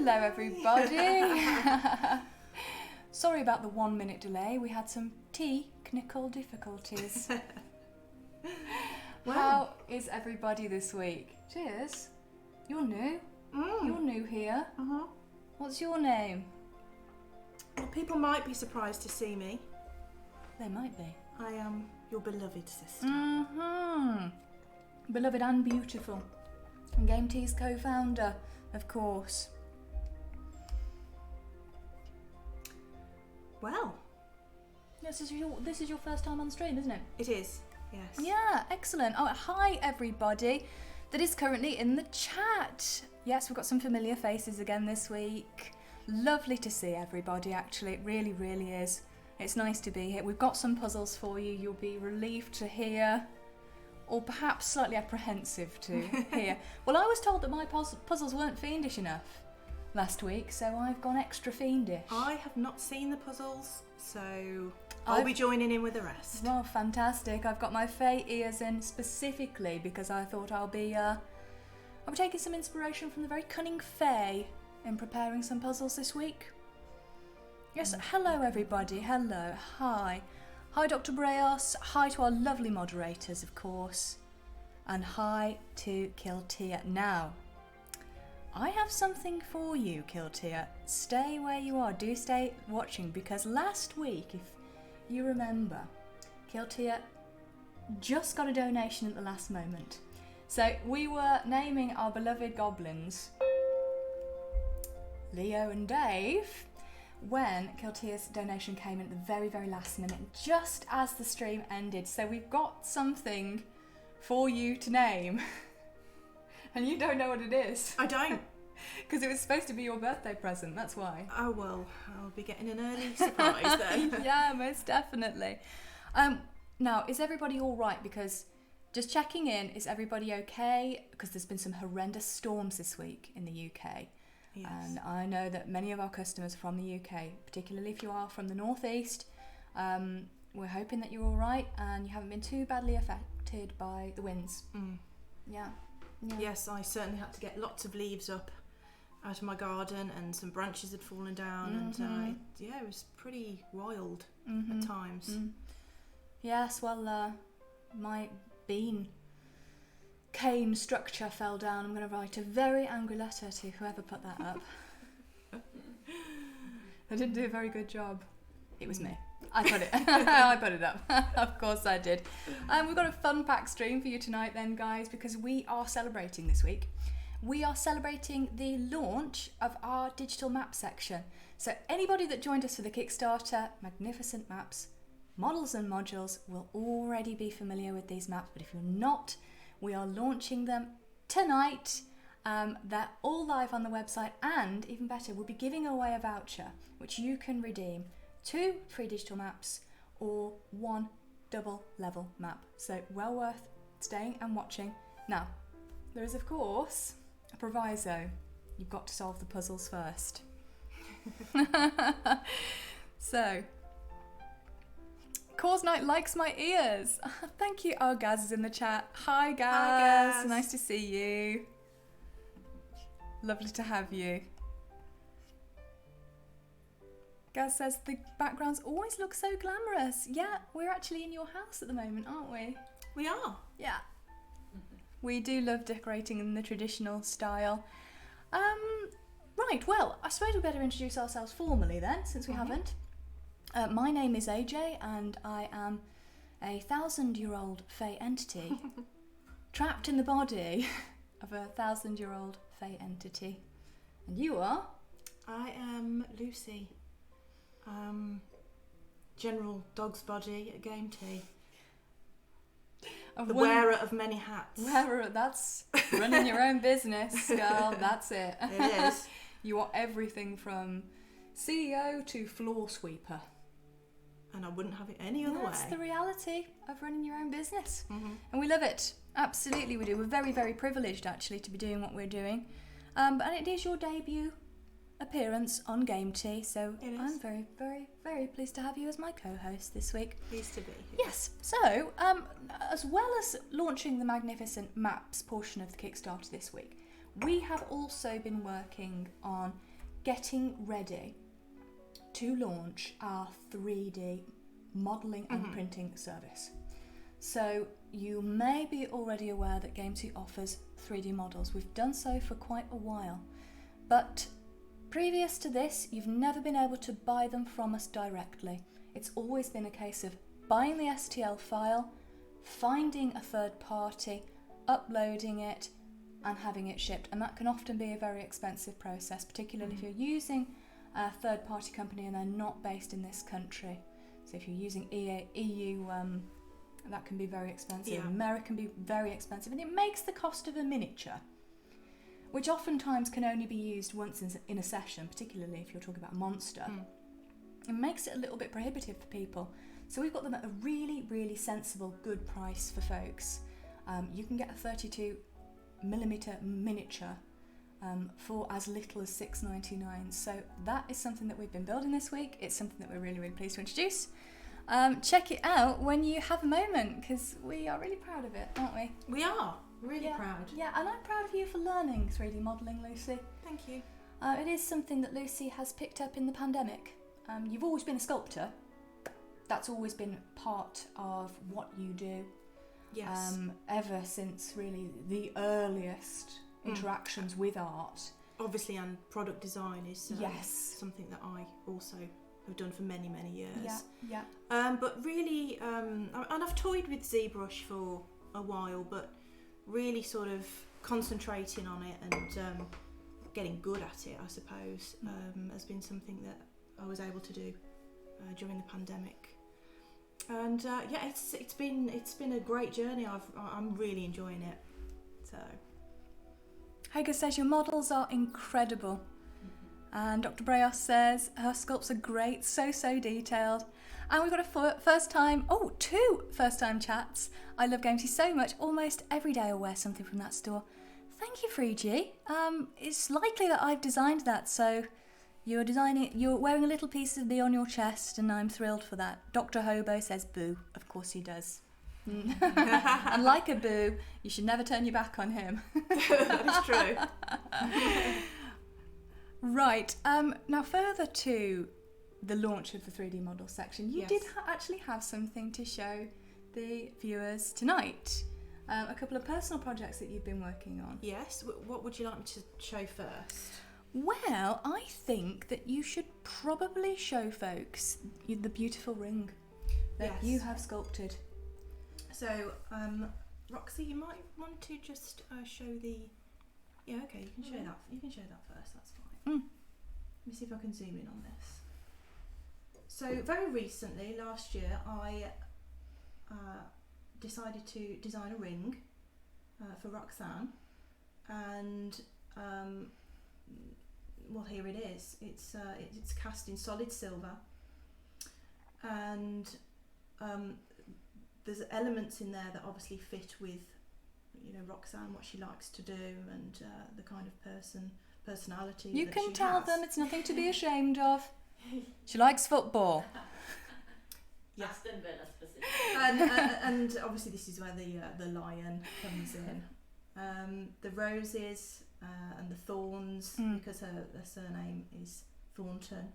Hello everybody. Sorry about the 1 minute delay. We had some technical difficulties. Well. How is everybody this week? Cheers. You're new. You're new here. Uh-huh. What's your name? Well, people might be surprised to see me. They might be. I am your beloved sister. Mm-hmm. Beloved and beautiful. And GameTea's co-founder, of course. Well, This is your first time on stream, isn't it? it is, yes. Yeah, excellent. Oh, hi everybody that is currently in the chat. Yes, we've got some familiar faces again this week. Lovely to see everybody, actually. It really, really is. It's nice to be here. We've got some puzzles for you. You'll be relieved to hear, or perhaps slightly apprehensive to hear. Well, I was told that my puzzles weren't fiendish enough last week, so I've gone extra fiendish. I have not seen the puzzles, so I'll be joining in with the rest. Well, fantastic. I've got my Fae ears in specifically because I thought I'll be taking some inspiration from the very cunning Fae in preparing some puzzles this week. Yes, hello everybody. Hello. Hi. Hi Dr. Breos. Hi to our lovely moderators, of course. And hi to GameTea. Now, I have something for you, GameTea. Stay where you are. Do stay watching, because last week, if you remember, GameTea just got a donation at the last moment. So we were naming our beloved goblins, Leo and Dave, when GameTea's donation came in at the very, very last minute, just as the stream ended. So we've got something for you to name. And you don't know what it is. I don't. Because it was supposed to be your birthday present, that's why. Oh, well, I'll be getting an early surprise then. Yeah, most definitely. Now, is everybody all right? Because just checking in, is everybody okay? Because there's been some horrendous storms this week in the UK. Yes. And I know that many of our customers are from the UK, particularly if you are from the northeast. We're hoping that you're all right and you haven't been too badly affected by the winds. Yeah. Yes, I certainly had to get lots of leaves up out of my garden, and some branches had fallen down, and it was pretty wild at times. Yes, well, my bean cane structure fell down. I'm going to write a very angry letter to whoever put that up. I didn't do a very good job. It was me. I put it. I put it up. Of course I did. We've got a fun pack stream for you tonight then, guys, because we are celebrating this week. We are celebrating the launch of our digital map section. So anybody that joined us for the Kickstarter Magnificent Maps models and modules will already be familiar with these maps, but if you're not, we are launching them tonight. They're all live on the website, and even better, we'll be giving away a voucher which you can redeem 2 free digital maps or 1 double level map. So well worth staying and watching. Now, there is of course a proviso. You've got to solve the puzzles first. So, Cause Night likes my ears. Thank you. Oh, Gaz is in the chat. Hi, Gaz. Hi, Gaz. Nice to see you. Lovely to have you. Gaz says the backgrounds always look so glamorous. Yeah, we're actually in your house at the moment, aren't we? We are. Yeah. We do love decorating in the traditional style. Right, well, I suppose we better introduce ourselves formally then, since we haven't. My name is AJ, and I am a 1,000-year-old Fae entity trapped in the body of a 1,000-year-old Fae entity. And you are? I am Lucy. General Dog's Body at GameTea. The wearer of many hats. That's running your own business, girl. That's it. It is. You are everything from CEO to floor sweeper. And I wouldn't have it any other way. That's the reality of running your own business. And we love it. Absolutely we do. We're very, very privileged actually to be doing what we're doing. And it is your debut appearance on GameTea, so I'm very, very, very pleased to have you as my co-host this week. Pleased to be here. Yes, so as well as launching the Magnificent Maps portion of the Kickstarter this week, we have also been working on getting ready to launch our 3D modelling and printing service. So you may be already aware that GameTea offers 3D models. We've done so for quite a while, but previous to this, you've never been able to buy them from us directly. It's always been a case of buying the STL file, finding a third party, uploading it, and having it shipped. And that can often be a very expensive process, particularly if you're using a third party company and they're not based in this country. So if you're using EU, that can be very expensive. Yeah. America can be very expensive, and it makes the cost of a miniature, which oftentimes can only be used once in a session, particularly if you're talking about a monster. It makes it a little bit prohibitive for people. So we've got them at a really, really sensible, good price for folks. You can get a 32mm miniature for as little as $6.99. So that is something that we've been building this week. It's something that we're really, really pleased to introduce. Check it out when you have a moment, because we are really proud of it, aren't we? We are really proud. Yeah, and I'm proud of you for learning 3D modelling, Lucy. Thank you. It is something that Lucy has picked up in the pandemic. You've always been a sculptor. That's always been part of what you do. Yes. Ever since really the earliest interactions with art. Obviously, and product design is Yes. something that I also have done for many, many years. Yeah. But really, and I've toyed with ZBrush for a while, but really sort of concentrating on it and getting good at it, I suppose, has been something that I was able to do during the pandemic. And yeah, it's been a great journey. I'm really enjoying it. So Hager says your models are incredible. And Dr. Breos says her sculpts are great, so detailed. And we've got two first time chats. I love GameTea so much. Almost every day I'll wear something from that store. Thank you, Freegie. It's likely that I've designed that, so you're wearing a little piece of me on your chest, and I'm thrilled for that. Dr. Hobo says boo. Of course he does. And like a boo, you should never turn your back on him. that is true. Right, now further to the launch of the 3D model section, you did actually have something to show the viewers tonight. A couple of personal projects that you've been working on. Yes, what would you like me to show first? Well, I think that you should probably show folks the beautiful ring that you have sculpted. So, Roxy, you might want to just show the... Yeah, okay, you can show that. You can show that first, that's fine. Let me see if I can zoom in on this. So, very recently, last year, I decided to design a ring for Roxanne, and well, here it is. It's cast in solid silver, and there's elements in there that obviously fit with, Roxanne, what she likes to do, and the kind of personality. You that can she tell has. them it's nothing to be ashamed of. She likes football. Yes. Aston Villa specific. And obviously this is where the lion comes in. The roses and the thorns, because her surname is Thornton,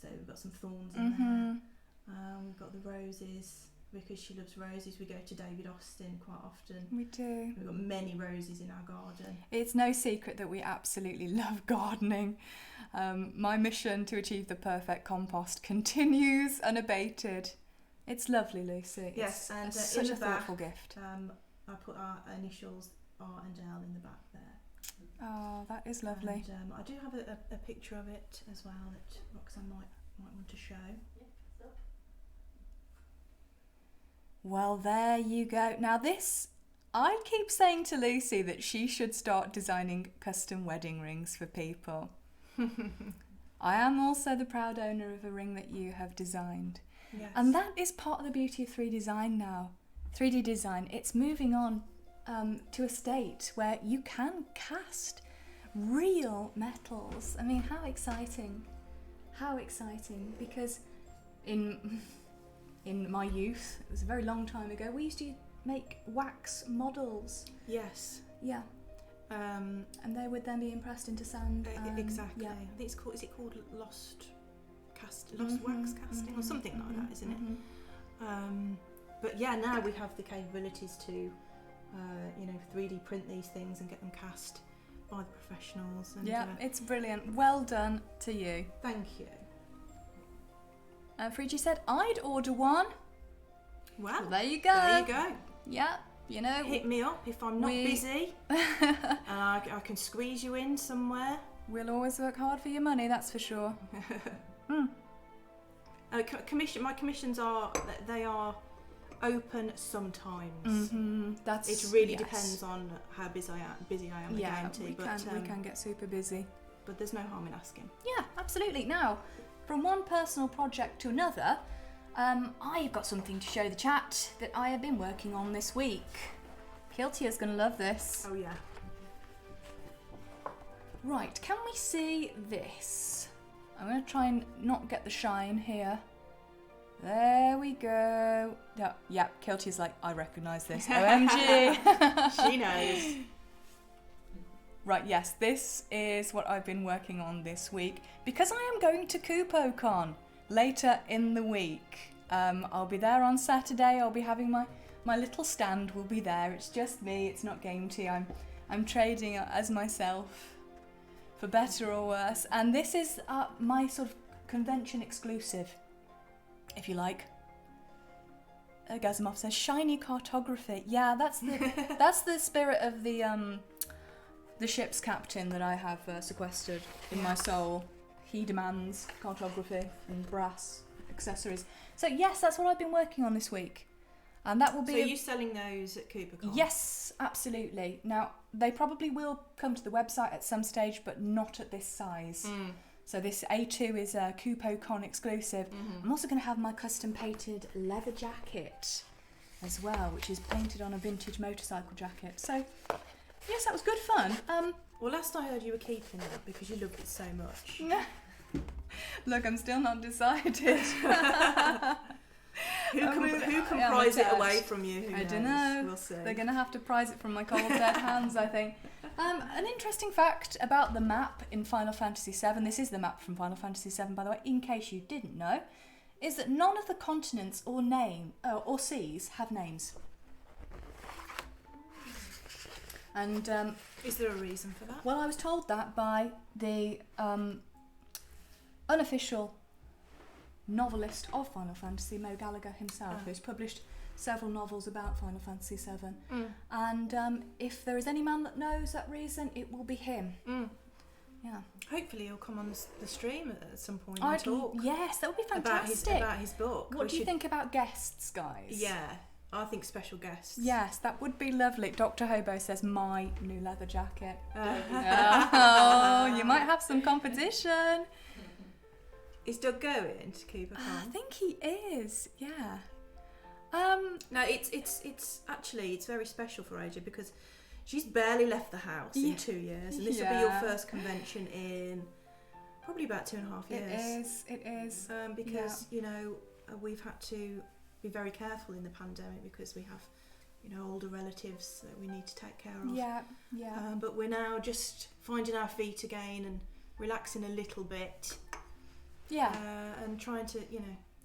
so we've got some thorns in there. We've got the roses because she loves roses. We go to David Austin quite often. We do. We've got many roses in our garden. It's no secret that we absolutely love gardening. My mission to achieve the perfect compost continues unabated. It's lovely, Lucy. Yes, and such in a the back, thoughtful gift. I put our initials R and L in the back there. Oh, that is lovely. And I do have a picture of it as well that Roxanne might want to show. Well, there you go. Now this, I keep saying to Lucy that she should start designing custom wedding rings for people. I am also the proud owner of a ring that you have designed. Yes. And that is part of the beauty of 3D design now. 3D design, it's moving on to a state where you can cast real metals. I mean, how exciting. How exciting. Because in my youth, it was a very long time ago, we used to make wax models. Yes. Yeah. And they would then be impressed into sand. Exactly. Yeah. I think it's called. Is it called lost wax casting or something like that, isn't it? But yeah, now we have the capabilities to, 3D print these things and get them cast by the professionals. And, yeah, it's brilliant. Well done to you. Thank you. Frigi said, I'd order one. Well, there you go. There you go. Yeah, you know. Hit me up if I'm not busy and I can squeeze you in somewhere. We'll always work hard for your money, that's for sure. My commissions are open sometimes. It really depends on how busy I am. Yeah, we can get super busy. But there's no harm in asking. Yeah, absolutely. Now, from one personal project to another, I've got something to show the chat that I have been working on this week. GameTea's going to love this. Oh yeah. Right, can we see this? I'm going to try and not get the shine here. There we go. Yeah, GameTea's like, I recognise this. OMG. She knows. Right, yes, this is what I've been working on this week because I am going to KupoCon later in the week. I'll be there on Saturday. I'll be having my little stand will be there. It's just me. It's not GameTea. I'm trading as myself, for better or worse. And this is my sort of convention exclusive, if you like. Gazimov says shiny cartography. Yeah, that's the spirit of the ship's captain that I have sequestered in my soul. He demands cartography and brass accessories. So yes, that's what I've been working on this week. And that will be... So are you selling those at KupoCon? Yes, absolutely. Now, they probably will come to the website at some stage, but not at this size. So this A2 is a KupoCon exclusive. I'm also going to have my custom painted leather jacket as well, which is painted on a vintage motorcycle jacket. So... yes, that was good fun. Well, last I heard you were keeping it because you loved it so much. Look, I'm still not decided. Who can prize it away from you? I don't know. We'll see. They're going to have to prize it from my cold dead hands, I think. An interesting fact about the map in Final Fantasy VII, this is the map from Final Fantasy VII, by the way, in case you didn't know, is that none of the continents or seas have names. And is there a reason for that? Well, I was told that by the unofficial novelist of Final Fantasy, Mo Gallagher himself, who's published several novels about Final Fantasy VII. And if there is any man that knows that reason, it will be him. Yeah. Hopefully he'll come on the stream at some point and talk. Yes, that would be fantastic. About his book. What do you think about guests, guys? Yeah. I think special guests. Yes, that would be lovely. Dr. Hobo says, my new leather jacket. Oh, you might have some competition. Is Doug going to KupoCon? I think he is, yeah. No, it's actually very special for AJ because she's barely left the house in 2 years, and this will be your first convention in probably about 2.5 years. It is. Because we've had to be very careful in the pandemic because we have older relatives that we need to take care of. Yeah. But we're now just finding our feet again and relaxing a little bit. Yeah. And trying to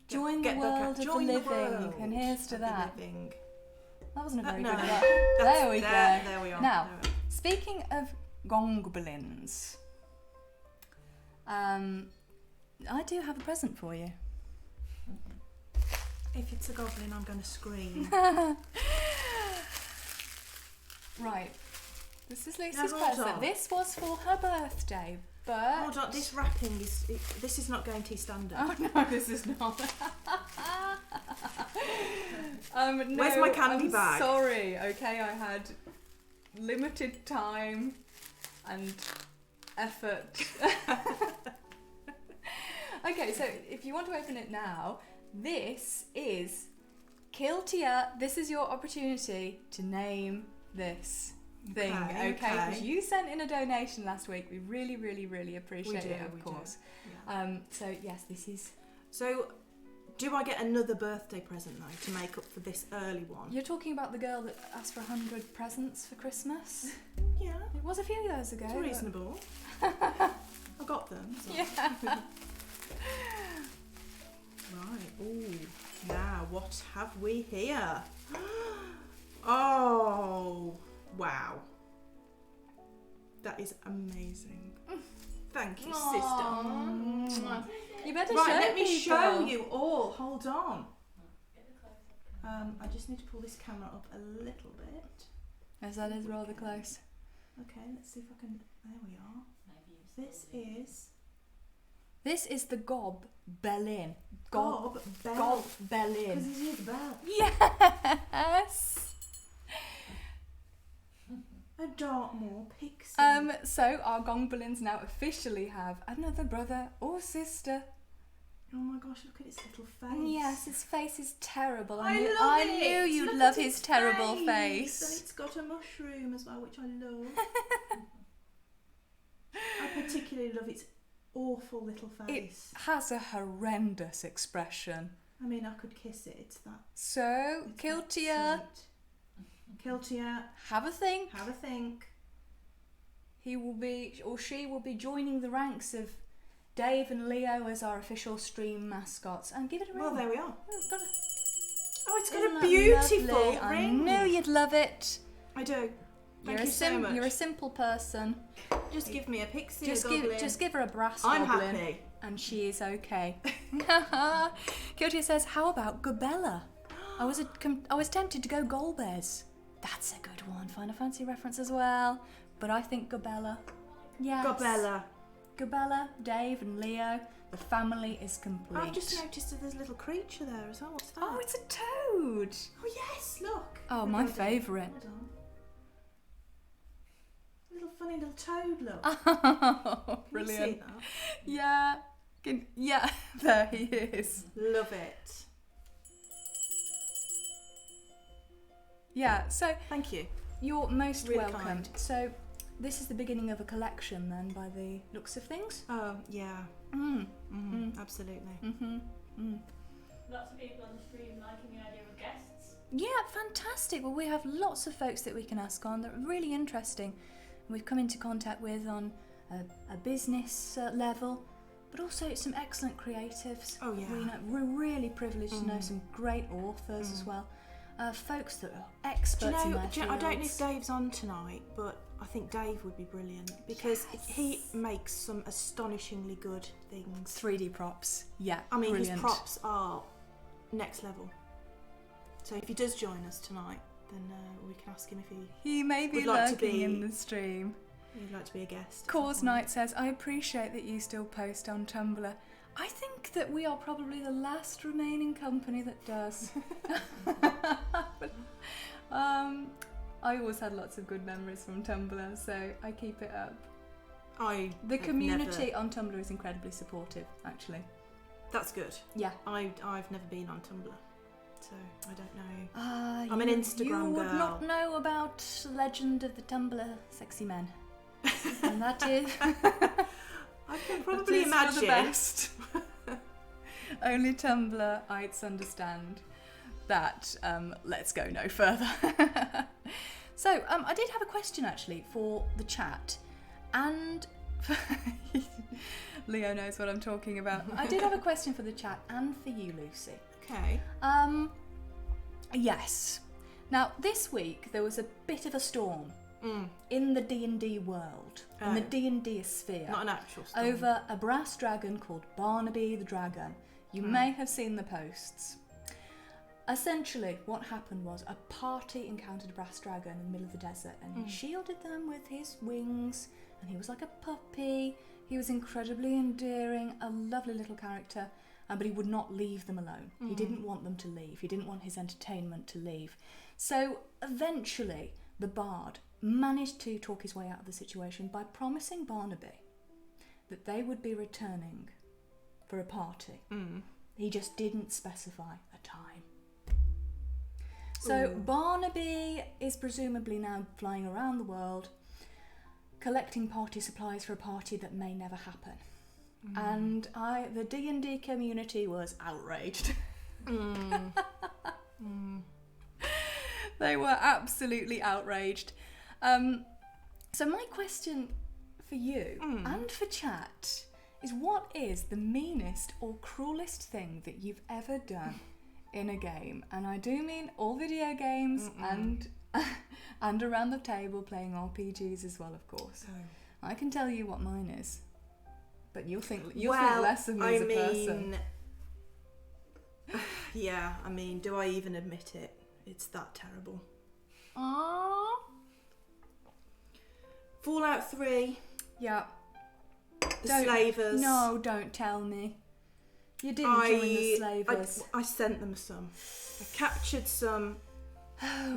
join the world of the living, and here's to that. That wasn't a very good one. There we go. There we are. Now, speaking of gongoblins, I do have a present for you. If it's a goblin, I'm going to scream. Right. This is Lucy's present. This was for her birthday, but... Hold on, this wrapping this is not GameTea standard. Oh no, this is not. No, where's my candy bag? Sorry, okay, I had limited time and effort. Okay, so if you want to open it now, this is GameTea. This is your opportunity to name this thing, okay? Because you sent in a donation last week. We really, really, really appreciate it, of course. Yeah. So yes, this is... So, do I get another birthday present though to make up for this early one? You're talking about the girl that asked for 100 presents for Christmas? Yeah. It was a few years ago. It's reasonable. I got them. So. Yeah. Right. Ooh. Now, what have we here? Oh, wow. That is amazing. Thank you, sister. You better Right, show let me people. show you all. Hold on. I just need to pull this camera up a little bit. As that is rather close. Okay, let's see if I can. There we are. This is the Gob Bellin. Gob Bell. Gob Bellin. Because he's near the bell. Yes. A Dartmoor pixie. So our Gongbelins now officially have another brother or sister. Oh my gosh, look at his little face. Yes, his face is terrible. I knew you'd Look love at his its terrible face. face. And it's got a mushroom as well, which I love. I particularly love its awful little face. It has a horrendous expression. I mean, I could kiss it. It's that. So, It's Kiltia, Kiltia, have a think. have a think. He will be, or she will be joining the ranks of Dave and Leo as our official stream mascots. And give it a ring. Well, there we are. Oh, It's got isn't a that beautiful lovely? I ring. knew you'd love it. I do. Thank you so much. You're a simple person. Just give me a pixie, Just a give, goblin. just give her a brass I'm goblin, happy. and she is okay. Kiltia says, "How about Gabella? I was tempted to go Golbez. That's a good one. Final Fantasy reference as well. But I think Gabella. Yes. Gabella, Dave, and Leo. The family is complete. I've just noticed that there's a little creature there as well. What's that? Oh, it's a toad. Oh yes, look. Oh, Look, my hold on. favourite. Hold on. Little funny little toad look. Oh, Can you brilliant. see that? Yeah. Yeah, there he is. Love it. Yeah, so Thank you. you're most Really welcome. kind. So this is the beginning of a collection then, by the looks of things. Oh yeah. Absolutely. Lots of people on the stream liking the idea of guests. Yeah, fantastic. Well, we have lots of folks that we can ask on that are really interesting. We've come into contact with on a business level, but also some excellent creatives. Oh, yeah. We're really privileged to know some great authors as well. Folks that are experts in their I don't know if fields. Dave's on tonight, but I think Dave would be brilliant because he makes some astonishingly good things. 3D props. Yeah, I mean, brilliant. his props are next level. So if he does join us tonight, then we can ask him if He may be would like to lurking be- in the stream. he'd like to be a guest. at Cause some point. Knight says, I appreciate that you still post on Tumblr. I think that we are probably the last remaining company that does. I always had lots of good memories from Tumblr, so I keep it up. The have community never- on Tumblr is incredibly supportive, actually. That's good. Yeah. I've never been on Tumblr, so I don't know. I'm an You Instagram would girl. not know about the legend of the Tumblr sexy men. And that is... I can probably that is for the imagine. best. Only Tumblrites understand that. Let's go no further. So, I did have a question actually for the chat, and Leo knows what I'm talking about. I did have a question for the chat and for you, Lucy. Okay. Yes. Now, this week there was a bit of a storm in the D&D world, in the Oh. D&D sphere. Not an actual storm. Over a brass dragon called Barnaby the Dragon. You may have seen the posts. Essentially, what happened was a party encountered a brass dragon in the middle of the desert, and he shielded them with his wings, and he was like a puppy. He was incredibly endearing, a lovely little character, but he would not leave them alone. He didn't want them to leave. He didn't want his entertainment to leave. So eventually, the bard managed to talk his way out of the situation by promising Barnaby that they would be returning for a party. He just didn't specify a time. So Ooh. Barnaby is presumably now flying around the world, collecting party supplies for a party that may never happen. And the D&D community was outraged. They were absolutely outraged. So my question for you and for chat is, what is the meanest or cruelest thing that you've ever done in a game? And I do mean all video games and around the table playing RPGs as well, of course. I can tell you what mine is, but you'll think less of me as a person. Yeah, I mean, do I even admit it? It's that terrible. Aww. Fallout 3. Yeah. The slavers. No, don't tell me. You didn't join the slavers. I sent them some. I captured some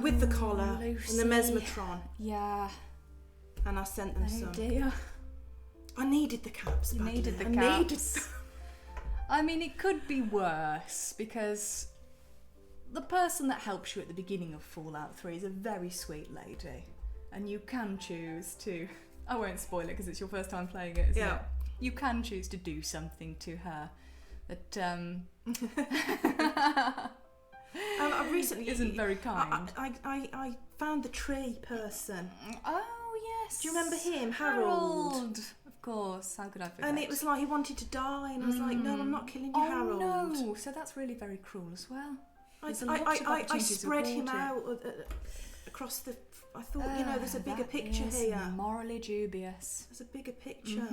with the collar Lucy. and the mesmatron. Yeah. And I sent them some. Oh dear. I needed the caps. You needed the caps. I mean, it could be worse, because the person that helps you at the beginning of Fallout 3 is a very sweet lady. And you can choose to... I won't spoil it because it's your first time playing it, isn't it? You can choose to do something to her that I recently isn't very kind. I found the tree person. Oh, yes. Do you remember him? Harold. Of course. How could I forget? And it was like he wanted to die, and I was like, no, I'm not killing you, Harold. No. So that's really very cruel as well. I spread him out across the... I thought, there's a bigger picture here. Morally dubious. There's a bigger picture.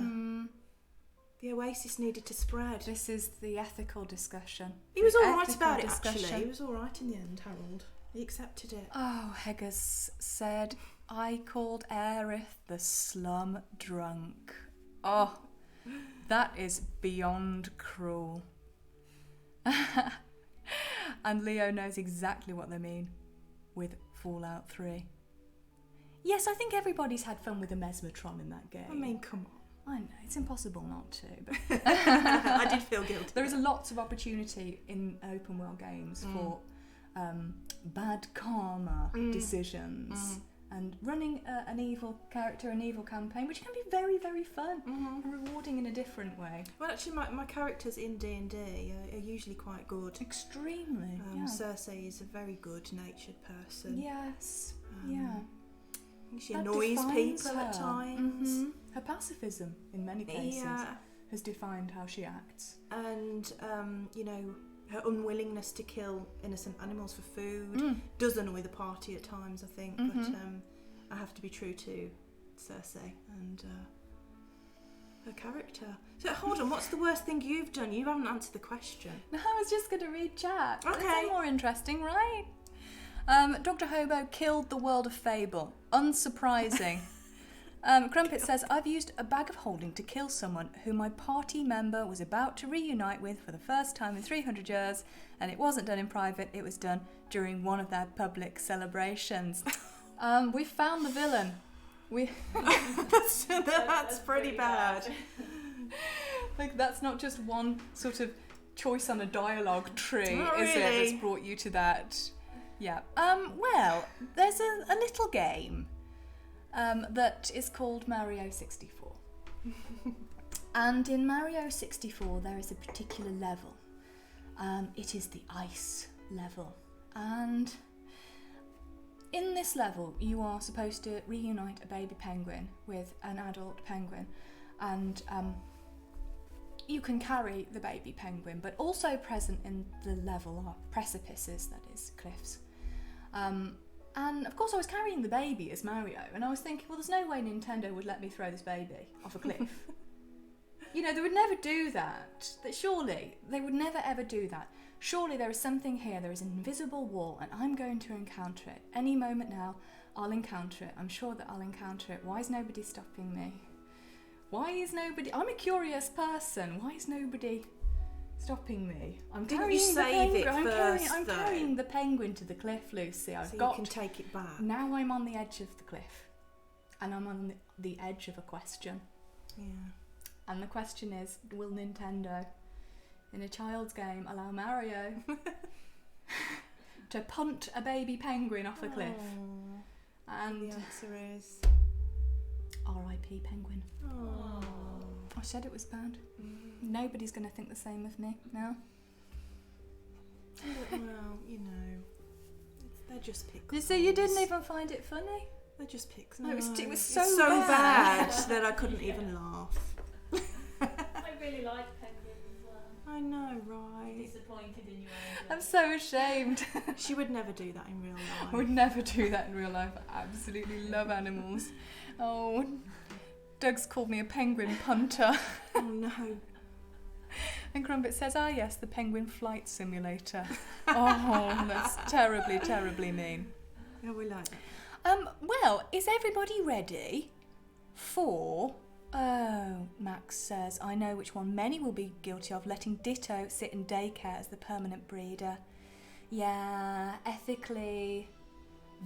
The oasis needed to spread. This is the ethical discussion. He was all right about it, actually. He was all right in the end, Harold. He accepted it. Oh, Heggers said, I called Aerith the slum drunk. Oh, that is beyond cruel. And Leo knows exactly what they mean with Fallout 3. Yes, I think everybody's had fun with a mesmatron in that game. I mean, come on. I know, it's impossible not to. But I did feel guilty. There is lots of opportunity in open world games for bad karma decisions and running an evil character, an evil campaign, which can be very, very fun and rewarding in a different way. Well, actually, my characters in D&D are usually quite good. Extremely. Cersei is a very good-natured person. Yes. Yeah. She annoys people at times. Her pacifism, in many cases, has defined how she acts. And, her unwillingness to kill innocent animals for food does annoy the party at times, I think. But I have to be true to Cersei and her character. So, hold on, what's the worst thing you've done? You haven't answered the question. No, I was just going to read chat. Okay. It's more interesting, right? Dr. Hobo killed the world of Fable. Unsurprising. Crumpet says, I've used a bag of holding to kill someone who my party member was about to reunite with for the first time in 300 years, and it wasn't done in private, it was done during one of their public celebrations. We found the villain. That's pretty bad. Like, that's not just one sort of choice on a dialogue tree, not is really. it, that's brought you to that? Yeah. Well, there's a little game that is called Mario 64. And in Mario 64 there is a particular level. It is the ice level. And in this level you are supposed to reunite a baby penguin with an adult penguin. And you can carry the baby penguin, but also present in the level are precipices, that is, cliffs. And of course I was carrying the baby as Mario, and I was thinking, well, there's no way Nintendo would let me throw this baby off a cliff. They would never do that. Surely, they would never ever do that. Surely there is something here, there is an invisible wall, and I'm going to encounter it. Any moment now, I'll encounter it. I'm sure that I'll encounter it. Why is nobody stopping me? I'm a curious person. Why is nobody stopping me? I'm carrying the penguin to the cliff, Lucy. You can take it back. Now I'm on the edge of the cliff. And I'm on the edge of a question. Yeah. And the question is, will Nintendo, in a child's game, allow Mario to punt a baby penguin off a cliff? And the answer is... R.I.P. penguin. Oh. I said it was bad. Nobody's going to think the same of me now. Well, they're just pixels. So you didn't even find it funny? They just picked. No, it was It's so bad bad. that I couldn't even laugh. I really like penguins as well. I know, right? Disappointed in your own I'm joke. so ashamed. She would never do that in real I life. would never do that in real life. I absolutely love animals. Oh, Doug's called me a penguin punter. Oh no. And Crumpet says, yes, the penguin flight simulator. Oh, that's terribly, terribly mean. Yeah, we like that. Well, is everybody ready for... Oh, Max says, I know which one many will be guilty of, letting Ditto sit in daycare as the permanent breeder. Yeah, ethically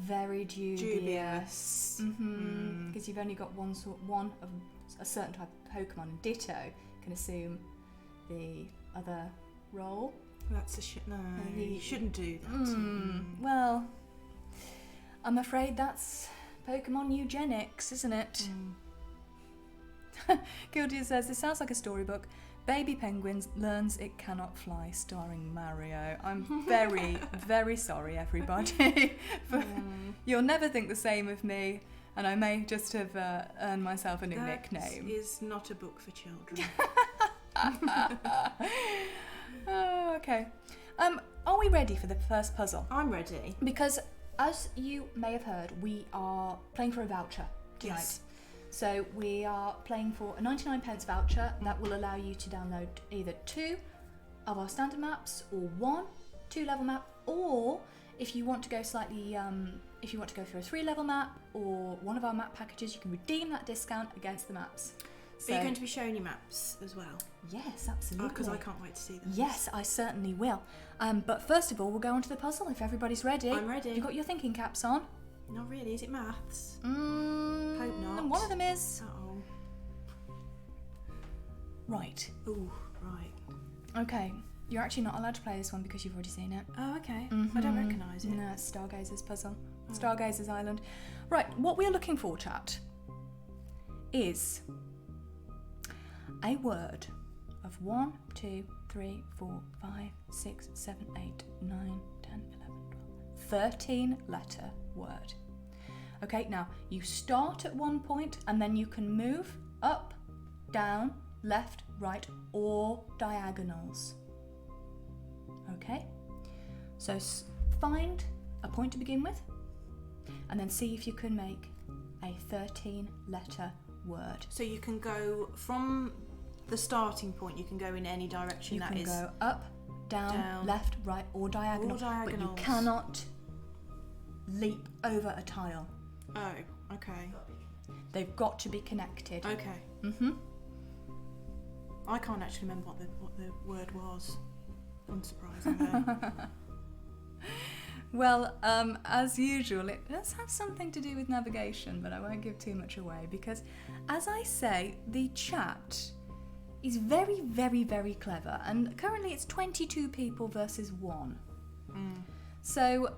very dubious. Because you've only got one of a certain type of Pokemon, and Ditto can assume the other role. That's a shit. No, you shouldn't do that. Well, I'm afraid that's Pokemon eugenics, isn't it? Guilty says, this sounds like a storybook. Baby penguins learns it cannot fly, starring Mario. I'm very, very sorry, everybody. You'll never think the same of me, and I may just have earned myself a new nickname. That is not a book for children. Oh, okay. Are we ready for the first puzzle? I'm ready. Because, as you may have heard, we are playing for a voucher tonight. Yes. So we are playing for a 99p voucher that will allow you to download either 2 of our standard maps or 1 2-level map, or if you want to go slightly, if you want to go for a 3-level map or one of our map packages, you can redeem that discount against the maps. So, Are you going to be showing your maps as well? yes, absolutely. Because I can't wait to see them. Yes, I certainly will. But first of all, we'll go on to the puzzle if everybody's ready. I'm ready. You got your thinking caps on? Not really. Is it maths? Hope not. One of them is. Uh-oh. Right. Ooh, right. Okay. You're actually not allowed to play this one because you've already seen it. Oh, okay. I don't recognise it. No, it's Stargazer's puzzle. Stargazer's Island. Right, what we're looking for, chat, is a word of 1, 2, 3, 4, 5, 6, 7, 8, 9, 10, 11, 12, 13 letter word. Okay, now you start at one point and then you can move up, down, left, right, or diagonals. Okay, so find a point to begin with and then see if you can make a 13 letter word. So you can go from the starting point, you can go in any direction. You that can is. go up, down, left, right, or diagonal. Or diagonals. But you cannot leap over a tile. Oh, okay. They've got to be connected. Okay. I can't actually remember what the word was. Unsurprisingly. Well, as usual, it does have something to do with navigation, but I won't give too much away because, as I say, the chat is very, very, very clever, and currently it's 22 people versus 1. So,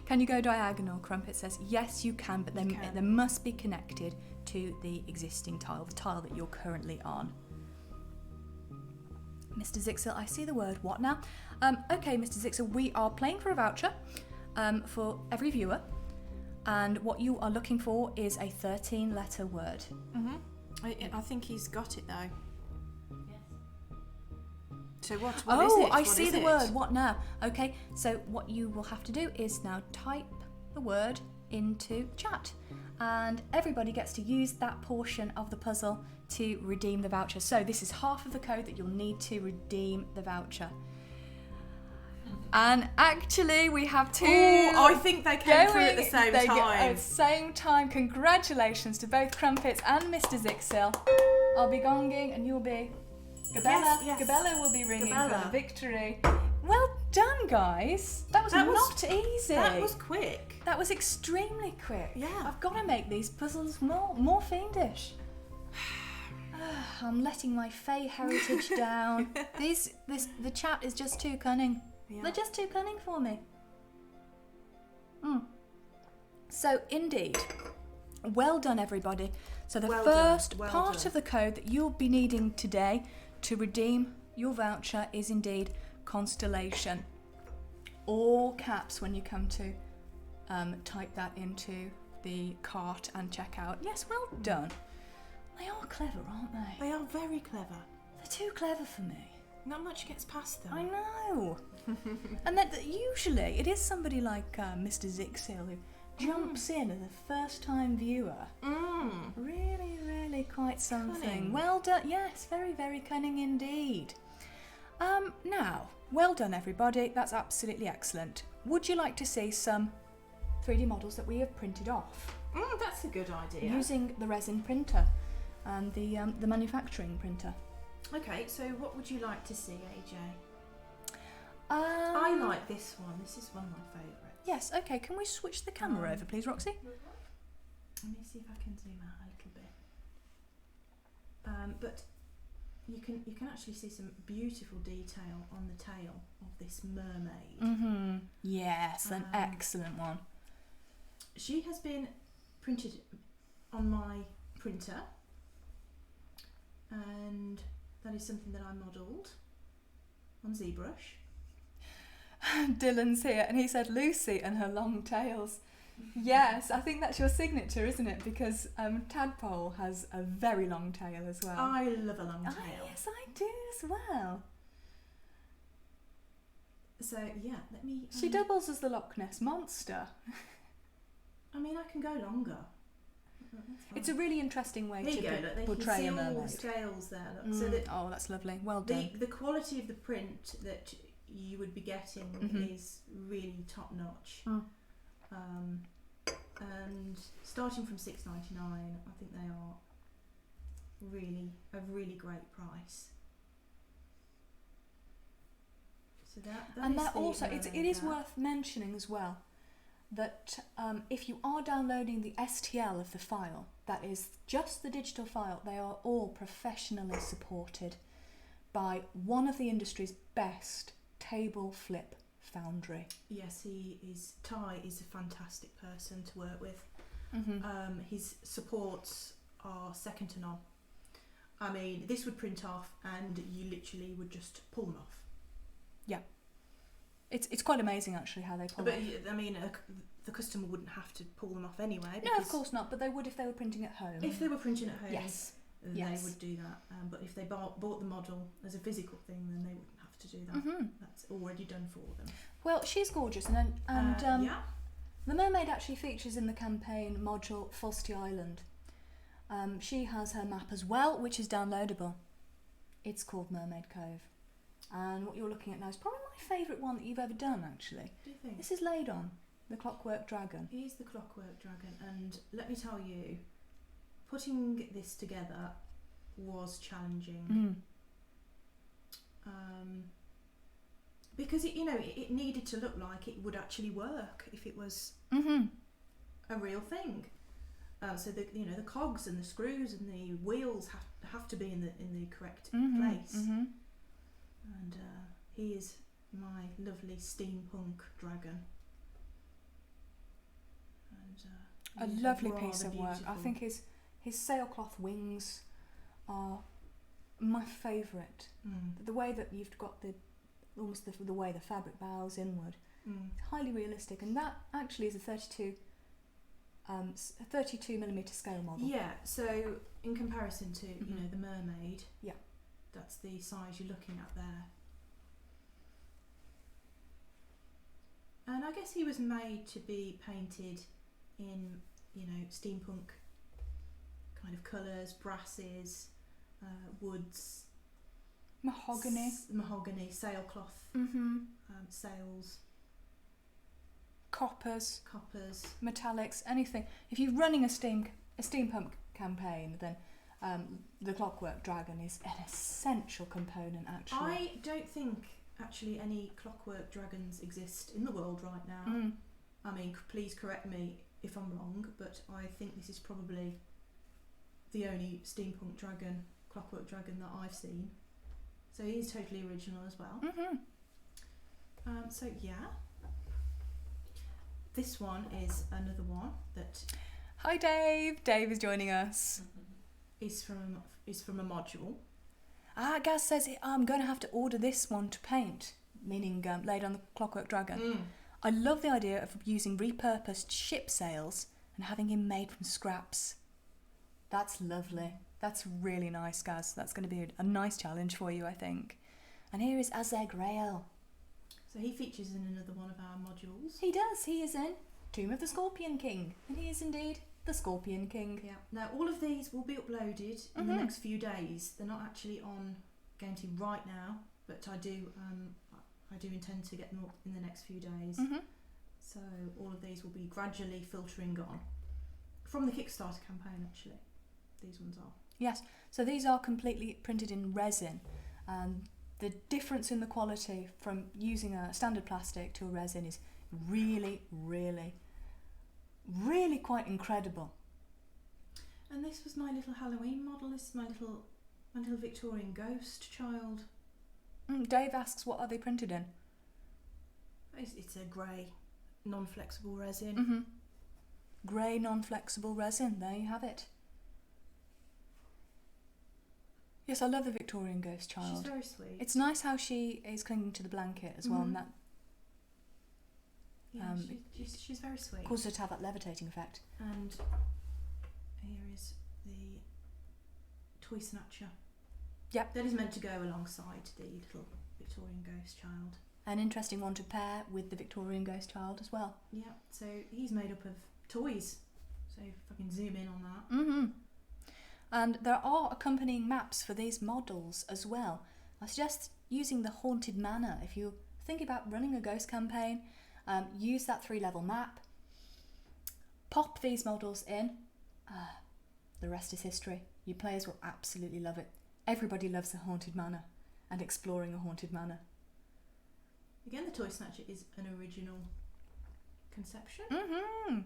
can you go diagonal? Crumpet says, yes, you can, but they must be connected to the existing tile, the tile that you're currently on. Mr. Zixel, I see the word what now? Okay, Mr. Zixel, we are playing for a voucher for every viewer, and what you are looking for is a 13-letter word. I think he's got it though. Yes. So what is it? I What see is the it? word. What now? Okay, so what you will have to do is now type the word into chat, and everybody gets to use that portion of the puzzle to redeem the voucher. So this is half of the code that you'll need to redeem the voucher. And actually, we have 2. Oh, I think they came through at the going. same They time. get at the same time. Congratulations to both Crumpets and Mr. Zixil. I'll be gonging and you'll be... Gabella. Yes. Gabella will be ringing for Gabella. the victory. Well done, guys. That was not easy. That was quick. That was extremely quick. Yeah. I've got to make these puzzles more fiendish. I'm letting my Fey heritage down. The chat is just too cunning. Yeah. They're just too cunning for me. So, indeed, well done, everybody. So the Well first done, well part done. of the code that you'll be needing today to redeem your voucher is indeed Constellation. All caps when you come to type that into the cart and check out. Yes, well done. They are clever, aren't they? They are very clever. They're too clever for me. Not much gets past them. I know. And then usually it is somebody like Mr. Zixil who jumps in as a first-time viewer. Really, really quite something. Cunning. Well done. Yes, very, very cunning indeed. Now, well done, everybody. That's absolutely excellent. Would you like to see some 3D models that we have printed off That's a good idea. using the resin printer and the manufacturing printer? Okay, so what would you like to see, AJ? I I like this one. This is one of my favourites. Yes. Okay. Can we switch the camera over, please, Roxy? Let me see if I can zoom out a little bit. But you can actually see some beautiful detail on the tail of this mermaid. Mm-hmm. Yes, an excellent one. She has been printed on my printer, and that is something that I modelled on ZBrush. Dylan's here, and he said Lucy and her long tails. Yes, I think that's your signature, isn't it? Because Tadpole has a very long tail as well. I love a long tail. Yes, I do as well. So yeah, let me. She doubles as the Loch Ness monster. I mean, I can go longer. It's a really interesting way There you to go. Look, they portray a can see all the mermaid. scales there. Look. So that Oh, that's lovely. Well done. the quality of the print that you would be getting is really top notch. And starting from $6.99, I think they are really a really great price. So that And is that the also, it is mermaid worth mentioning as well that if you are downloading the STL of the file, that is just the digital file, they are all professionally supported by one of the industry's best table flip foundry. Yes, Ty is a fantastic person to work with. His supports are second to none. I mean, this would print off and you literally would just pull them off. Yeah. It's quite amazing actually how they pull But off. I mean, the customer wouldn't have to pull them off anyway. No, of course not, but they would if they were printing at home. If they were printing at home, Yes. then Yes. they would do that. But if they bought the model as a physical thing, then they wouldn't have to do that. That's already done for them. Well, she's gorgeous, and Yeah. the mermaid actually features in the campaign module Falsity Island. She has her map as well, which is downloadable. It's called Mermaid Cove. And what you're looking at now is probably my favourite one that you've ever done, actually. Do you think? This is laid on, the Clockwork Dragon. He's the Clockwork Dragon, and let me tell you, putting this together was challenging. Because it needed to look like it would actually work if it was a real thing. So the cogs and the screws and the wheels have to be in the correct place. And he is my lovely steampunk dragon. And A he's lovely rather piece of work. I beautiful. think his sailcloth wings are my favourite. The way that you've got almost the way the fabric bows inward, highly realistic, and that actually is a 32mm scale model. Yeah, so in comparison to the mermaid, Yeah. that's the size you're looking at there. And I guess he was made to be painted in steampunk kind of colours, brasses, woods, mahogany, sailcloth, sails, coppers, metallics, anything. If you're running a steampunk campaign, then the Clockwork Dragon is an essential component. Actually, I don't think actually any Clockwork Dragons exist in the world right now. I mean, please correct me if I'm wrong, but I think this is probably the only steampunk dragon, Clockwork Dragon that I've seen. So he's totally original as well. So yeah, this one is another one that Hi Dave. Dave is joining us. is from a module. Gaz says I'm going to have to order this one to paint, meaning laid on the Clockwork Dragon. I love the idea of using repurposed ship sails and having him made from scraps. That's lovely. That's really nice, Gaz. That's going to be a nice challenge for you, I think. And here is Azeg Rael. So he features in another one of our modules. He does. He is in Tomb of the Scorpion King. And he is indeed the Scorpion King. Yeah. Now, all of these will be uploaded in the next few days. They're not actually on GameTea right now, but I do intend to get them up in the next few days. So all of these will be gradually filtering on from the Kickstarter campaign, actually. These ones are. Yes. So these are completely printed in resin. The difference in the quality from using a standard plastic to a resin is really, really, really quite incredible. And this was my little Halloween model. This is my little Victorian ghost child. Dave asks, what are they printed in? It's a grey, non-flexible resin. Grey, non-flexible resin. There you have it. Yes, I love the Victorian ghost child. She's very sweet. It's nice how she is clinging to the blanket as well, and that she's very sweet. causes her to have that levitating effect. And here is the toy snatcher. Yep. That is meant to go alongside the little Victorian ghost child. An interesting one to pair with the Victorian ghost child as well. Yeah, so he's made up of toys. So if I can zoom in on that. And there are accompanying maps for these models as well. I suggest using the Haunted Manor. If you think about running a ghost campaign, use that 3-level map. Pop these models in. The rest is history. Your players will absolutely love it. Everybody loves a Haunted Manor and exploring a Haunted Manor. Again, the toy snatcher is an original conception. There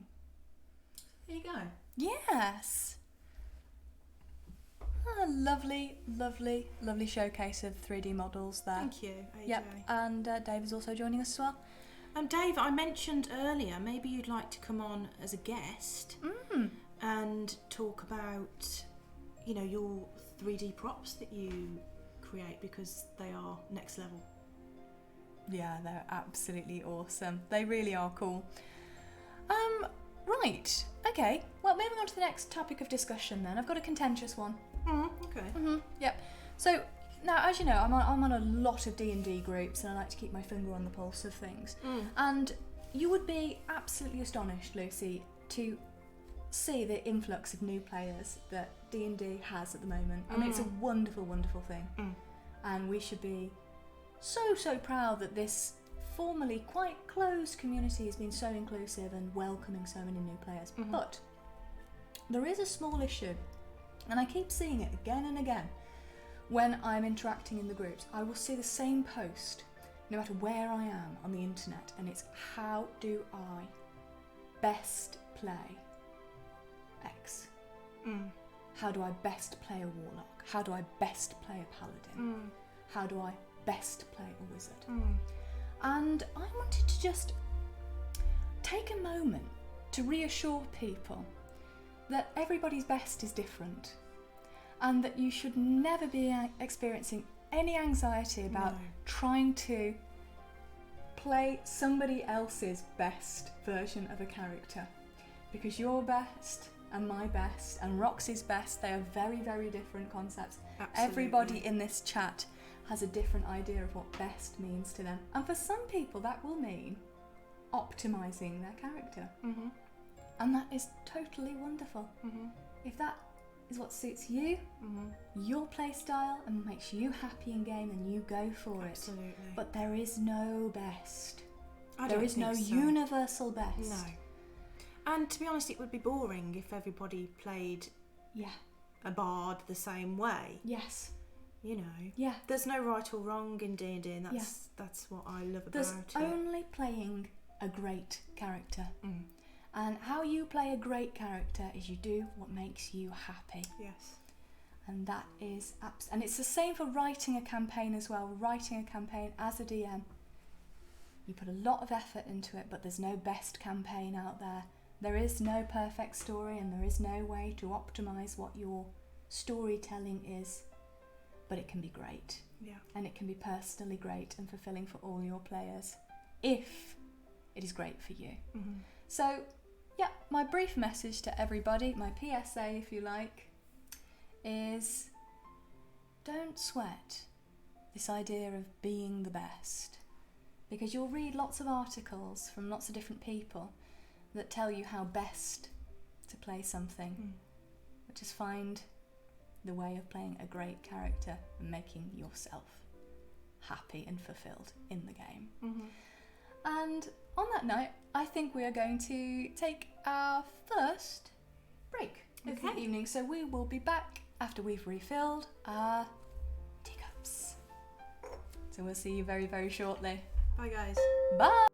you go. Yes. A lovely, lovely, lovely showcase of 3D models there. Thank you, AJ. Yep, and Dave is also joining us as well. And Dave, I mentioned earlier, maybe you'd like to come on as a guest and talk about, your 3D props that you create, because they are next level. Yeah, they're absolutely awesome. They really are cool. Right, okay. Well, moving on to the next topic of discussion then. I've got a contentious one. Okay. Yep. So, now, as you know, I'm on a lot of D&D groups, and I like to keep my finger on the pulse of things. And you would be absolutely astonished, Lucy, to see the influx of new players that D&D has at the moment. I mean, it's a wonderful, wonderful thing. And we should be so proud that this formerly quite closed community has been so inclusive and welcoming so many new players. But there is a small issue, and I keep seeing it again and again when I'm interacting in the groups. I will see the same post no matter where I am on the internet, and it's, how do I best play X? How do I best play a warlock? How do I best play a paladin? How do I best play a wizard? And I wanted to just take a moment to reassure people that everybody's best is different, and that you should never be experiencing any anxiety about trying to play somebody else's best version of a character, because your best and my best and Roxy's best, they are very, very different concepts. Absolutely. Everybody in this chat has a different idea of what best means to them, and for some people that will mean optimising their character, and that is totally wonderful. If that is what suits you, your play style, and makes you happy in game, then you go for it. Absolutely. But there is no best. I There don't is no think so. universal best. No. And to be honest, it would be boring if everybody played Yeah. a bard the same way. Yes. Yeah. There's no right or wrong in D&D, and that's what I love about There's it. only playing a great character. And how you play a great character is you do what makes you happy. Yes. And that is and it's the same for writing a campaign as well. Writing a campaign as a DM, you put a lot of effort into it, but there's no best campaign out there. There is no perfect story, and there is no way to optimise what your storytelling is, but it can be great. Yeah. And it can be personally great and fulfilling for all your players if it is great for you. So yeah, my brief message to everybody, my PSA if you like, is don't sweat this idea of being the best, because you'll read lots of articles from lots of different people that tell you how best to play something. But just find the way of playing a great character and making yourself happy and fulfilled in the game. And on that note, I think we are going to take our first break of the evening. So we will be back after we've refilled our teacups. So we'll see you very, very shortly. Bye, guys. Bye!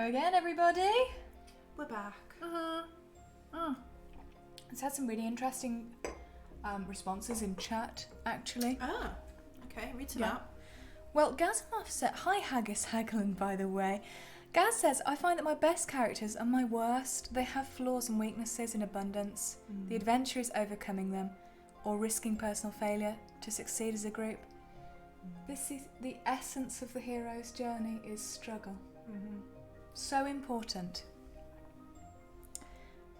again, everybody. We're back. It's had some really interesting responses in chat, actually. Ah, okay, read some out. Well, Gazimov said, hi Haggis Haglund, by the way. Gaz says, I find that my best characters are my worst. They have flaws and weaknesses in abundance. The adventure is overcoming them, or risking personal failure to succeed as a group. This is the essence of the hero's journey, is struggle. So important.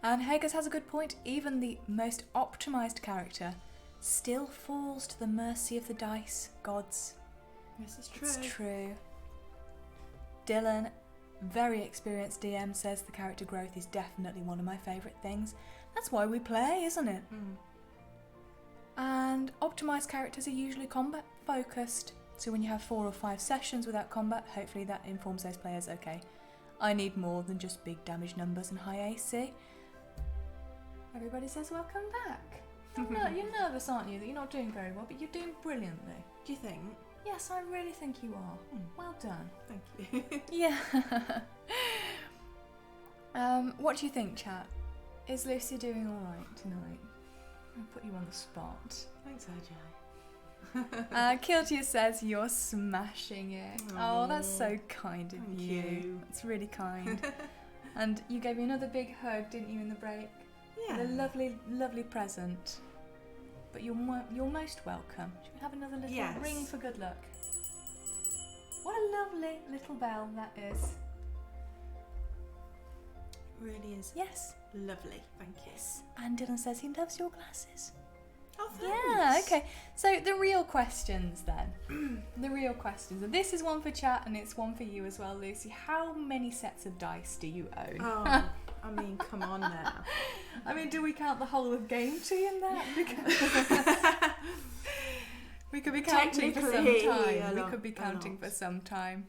And Haggis has a good point. Even the most optimised character still falls to the mercy of the dice gods. This is true. It's true. Dylan, very experienced DM, says the character growth is definitely one of my favourite things. That's why we play, isn't it? And optimised characters are usually combat focused. So when you have 4 or 5 sessions without combat, hopefully that informs those players, okay, I need more than just big damage numbers and high AC. Everybody says welcome back. You're nervous, aren't you, that you're not doing very well, but you're doing brilliantly. Do you think? Yes, I really think you are. Well done. Thank you. Yeah. What do you think, chat? Is Lucy doing alright tonight? I'll put you on the spot. Thanks, AJ. Kiltia says you're smashing it. Oh, that's so kind of Thank you. you. It's really kind. And you gave me another big hug, didn't you, in the break? Yeah. And a lovely, lovely present. But you're most welcome. Should we have another little ring for good luck? What a lovely little bell that is. Really is. Yes. Lovely. Thank you. And Dylan says he loves your glasses. Oh, thanks. Yeah, okay. So the real questions then. The real questions. And this is one for chat and it's one for you as well, Lucy. How many sets of dice do you own? Oh, I mean, come on now. I mean, do we count the whole of GameTea in that? Because we could be counting for some time. We could be counting for some time.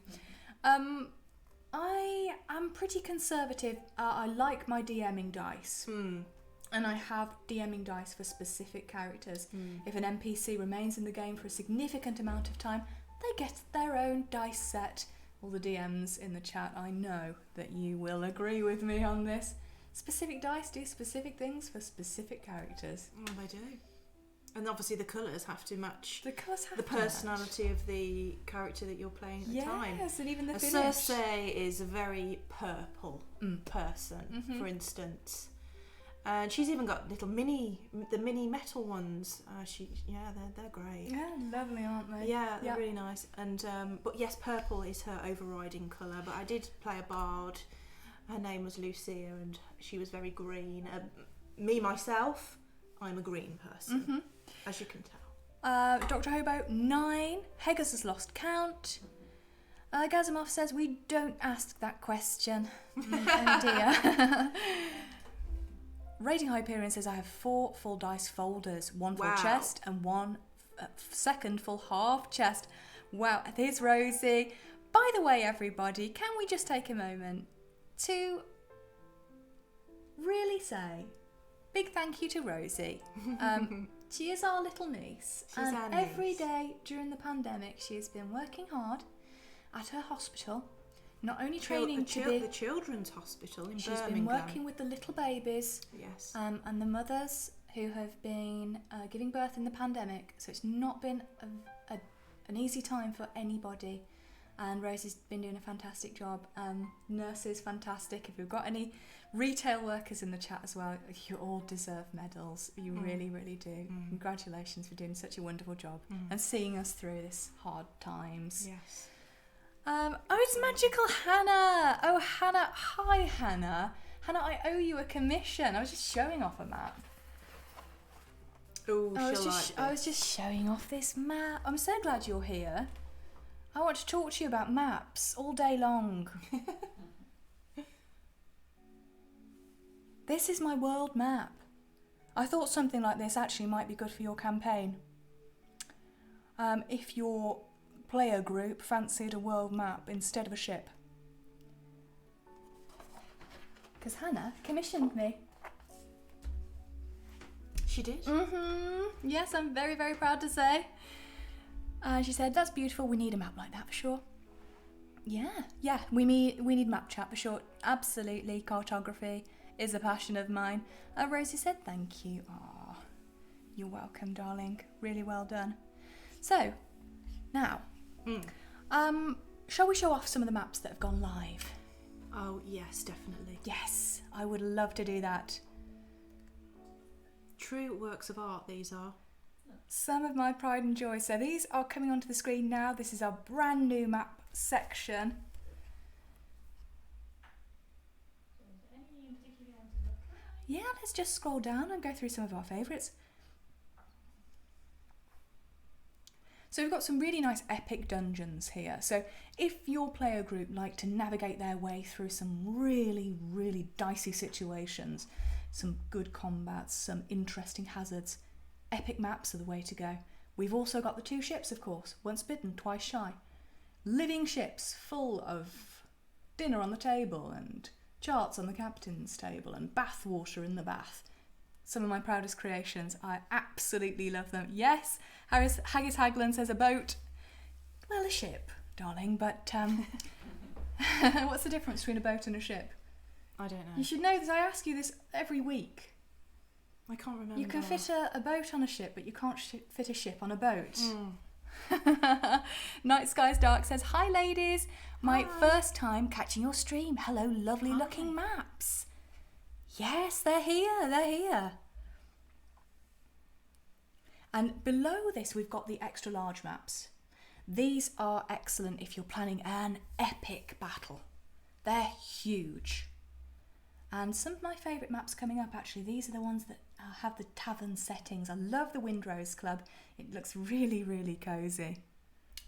I am pretty conservative. I like my DMing dice. And I have DMing dice for specific characters. If an NPC remains in the game for a significant amount of time, they get their own dice set. All the DMs in the chat, I know that you will agree with me on this. Specific dice do specific things for specific characters. Well, they do. And obviously the colours have to match The colours have the to match. personality of the character that you're playing at the time. Yes, and even the finish. Cersei is a very purple person, for instance. And she's even got little mini metal ones. They're great. Yeah, lovely, aren't they? Yeah, they're really nice. And but yes, purple is her overriding colour. But I did play a bard. Her name was Lucia, and she was very green. Me myself, I'm a green person, as you can tell. Dr. Hobo 9. Haggis has lost count. Gazimov says we don't ask that question. Oh dear. Rating Hyperion says I have 4 full dice folders, 1 full chest and 1 second full half chest. Wow, there's Rosie. By the way, everybody, can we just take a moment to really say big thank you to Rosie. She is our little niece. She's our niece. Every day during the pandemic, she has been working hard at her hospital. Not only training to be... The children's hospital in She's Birmingham. been working with the little babies. Yes. And the mothers who have been giving birth in the pandemic. So it's not been an easy time for anybody. And Rosie's been doing a fantastic job. Nurses, fantastic. If you've got any retail workers in the chat as well, you all deserve medals. You really, really do. Congratulations for doing such a wonderful job and seeing us through this hard times. Yes. Oh, it's Magical Hannah. Oh, Hannah. Hi, Hannah. Hannah, I owe you a commission. I was just showing off a map. Oh, I was just showing off this map. I'm so glad you're here. I want to talk to you about maps all day long. This is my world map. I thought something like this actually might be good for your campaign. If your player group fancied a world map instead of a ship. Because Hannah commissioned me. She did? Yes, I'm very, very proud to say. And she said, that's beautiful, we need a map like that for sure. Yeah. We need map chat for sure. Absolutely. Cartography is a passion of mine. Rosie said thank you. Ah, you're welcome, darling. Really well done. So, now, shall we show off some of the maps that have gone live? Oh, yes, definitely. Yes, I would love to do that. True works of art, these are. Some of my pride and joy. So these are coming onto the screen now. This is our brand new map section. Yeah, let's just scroll down and go through some of our favourites. So we've got some really nice epic dungeons here. So if your player group like to navigate their way through some really, really dicey situations, some good combats, some interesting hazards, epic maps are the way to go. We've also got the 2 ships, of course. Once bitten, twice shy. Living ships full of dinner on the table and charts on the captain's table and bath water in the bath. Some of my proudest creations. I absolutely love them. Yes, Haggis Hagland says a boat. Well, a ship, darling, but what's the difference between a boat and a ship? I don't know. You should know this. I ask you this every week. I can't remember. You can fit a boat on a ship, but you can't fit a ship on a boat. Night Skies Dark says, hi ladies, my first time catching your stream. Hello, lovely looking maps. Yes, they're here. And below this we've got the extra large maps. These are excellent if you're planning an epic battle. They're huge. And some of my favourite maps coming up, actually, these are the ones that have the tavern settings. I love the Windrose Club. It looks really, really cosy.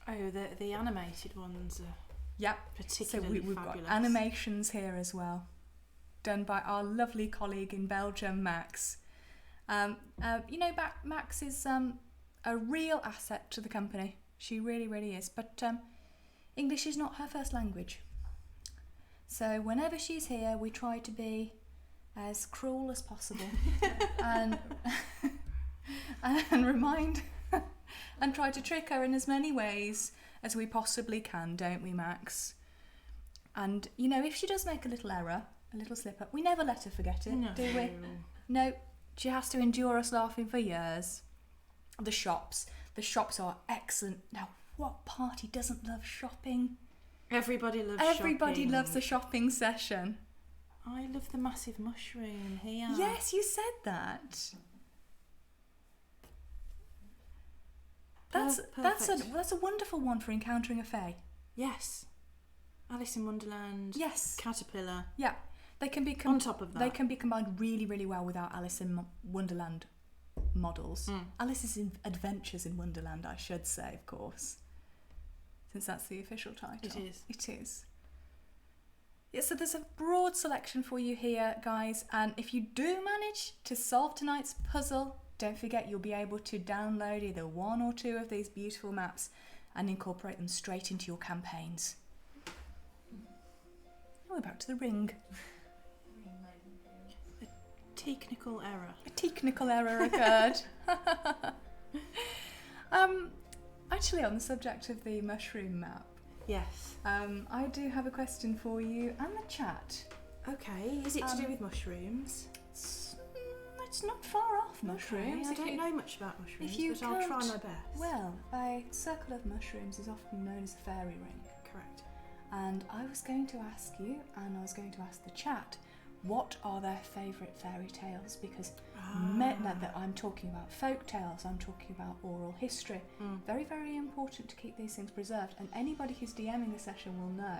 Oh, the animated ones are particularly we've fabulous. got animations here as well, done by our lovely colleague in Belgium, Max. Max is a real asset to the company. She really, really is. But English is not her first language. So whenever she's here, we try to be as cruel as possible and remind and try to trick her in as many ways as we possibly can, don't we, Max? And, if she does make a little error, a little slip up, we never let her forget it, do we? No, she has to endure us laughing for years. The shops are excellent. Now, what party doesn't love shopping? Everybody loves a shopping session. I love the massive mushroom here. Yes, you said that. That's a wonderful one for encountering a fae. Yes. Alice in Wonderland. Yes. Caterpillar. Yeah. They can be on top of that. They can be combined really, really well with our Alice in Wonderland models. Alice's Adventures in Wonderland, I should say, of course. Since that's the official title. It is. Yeah, so there's a broad selection for you here, guys. And if you do manage to solve tonight's puzzle, don't forget you'll be able to download either 1 or 2 of these beautiful maps and incorporate them straight into your campaigns. And we're back to the ring. A technical error occurred. Actually, on the subject of the mushroom map, yes, I do have a question for you and the chat. Okay, is it to do with mushrooms? It's not far off mushrooms. Okay, I don't know much about mushrooms, but I'll try my best. Well, a circle of mushrooms is often known as a fairy ring. Correct. And I was going to ask you, and I was going to ask the chat, what are their favourite fairy tales? Because that I'm talking about folk tales, I'm talking about oral history. Very, very important to keep these things preserved. And anybody who's DMing the session will know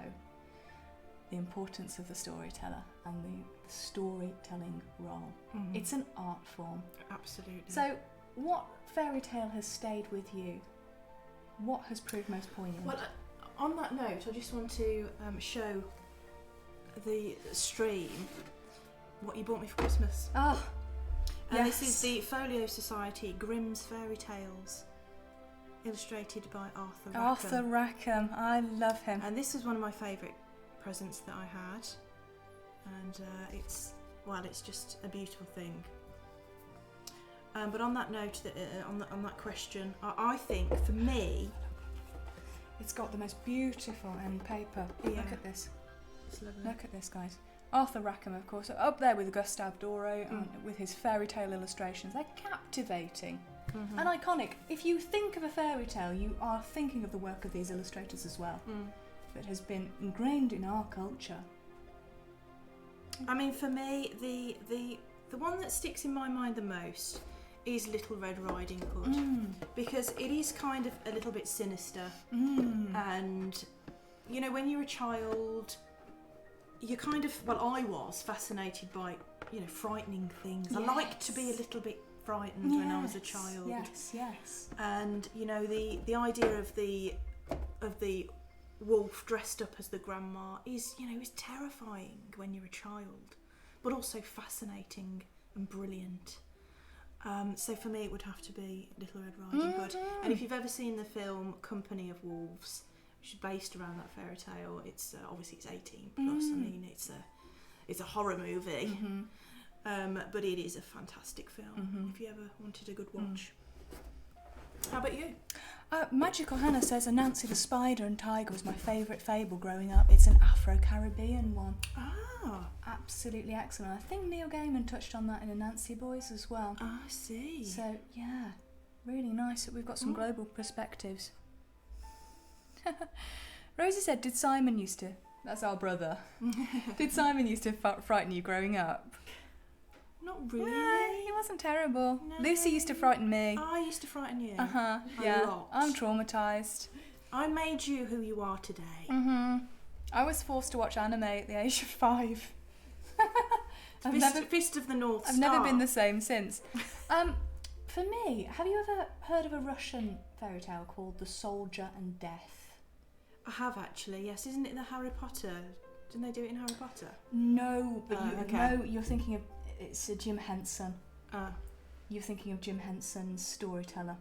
the importance of the storyteller and the storytelling role. It's an art form. Absolutely. So, what fairy tale has stayed with you? What has proved most poignant? Well, on that note, I just want to show the stream what you bought me for Christmas. Oh, and this is the Folio Society Grimm's Fairy Tales, illustrated by Arthur Rackham. Arthur Rackham, I love him. And this is one of my favourite presents that I had, and it's just a beautiful thing. But on that note, on that question, I think for me, It's got the most beautiful end paper. Yeah. Look at this. It's lovely. Look at this, guys. Arthur Rackham, of course, up there with Gustave Doré with his fairy tale illustrations. They're captivating and iconic. If you think of a fairy tale, you are thinking of the work of these illustrators as well, that has been ingrained in our culture. I mean, for me, the one that sticks in my mind the most is Little Red Riding Hood, because it is kind of a little bit sinister, and you know, when you're a child, you kind of, well, I was fascinated by, you know, frightening things. Yes. I liked to be a little bit frightened when I was a child. Yes. And you know, the idea of the wolf dressed up as the grandma is, you know, is terrifying when you're a child, but also fascinating and brilliant. So for me, it would have to be Little Red Riding Hood. And if you've ever seen the film Company of Wolves, which is based around that fairy tale, it's obviously it's 18 plus. I mean, it's a horror movie, but it is a fantastic film. If you ever wanted a good watch. How about you? Magical Hannah says Anansi the Spider and Tiger was my favourite fable growing up. It's an Afro-Caribbean one. Ah, Absolutely excellent. I think Neil Gaiman touched on that in Anansi Boys as well. I see. So, yeah, really nice that we've got some global perspectives. Rosie said, did Simon used to... That's our brother. Did Simon used to frighten you growing up? Not really. No, he wasn't terrible. No. Lucy used to frighten me. I used to frighten you. Yeah. lot. I'm traumatised. I made you who you are today. I was forced to watch anime at the age of 5. Fist of the North I've Star. never been the same since. For me, have you ever heard of a Russian fairy tale called The Soldier and Death? I have actually, yes. Isn't it the Harry Potter? Didn't they do it in Harry Potter? No, but okay. no, you're thinking of it's Jim Henson. Ah. You're thinking of Jim Henson's Storyteller.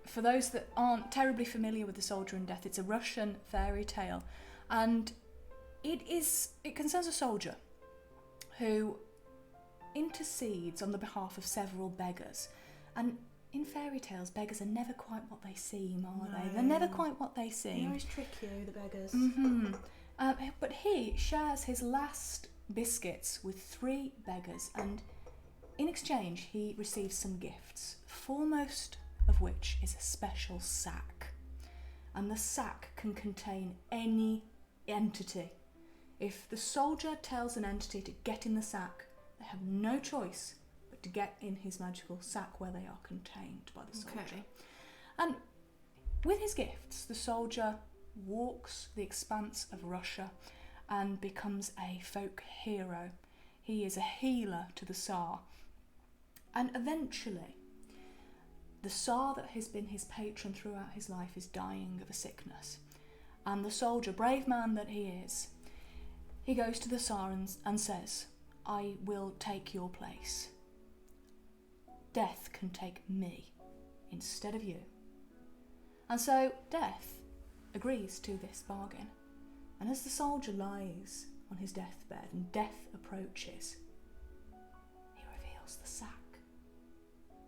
For those that aren't terribly familiar with The Soldier and Death, it's a Russian fairy tale, and it concerns a soldier who intercedes on the behalf of several beggars. And in fairy tales, beggars are never quite what they seem, are they? They're never quite what they seem. They always trick you, the beggars. But he shares his last biscuits with 3 beggars, and in exchange he receives some gifts, foremost of which is a special sack. And the sack can contain any entity. If the soldier tells an entity to get in the sack, they have no choice but to get in his magical sack where they are contained by the soldier. Okay. And with his gifts, the soldier walks the expanse of Russia and becomes a folk hero. He is a healer to the Tsar. And eventually, the Tsar that has been his patron throughout his life is dying of a sickness. And the soldier, brave man that he is, he goes to the Tsar and says, I will take your place. Death can take me instead of you. And so Death agrees to this bargain. And as the soldier lies on his deathbed and death approaches, he reveals the sack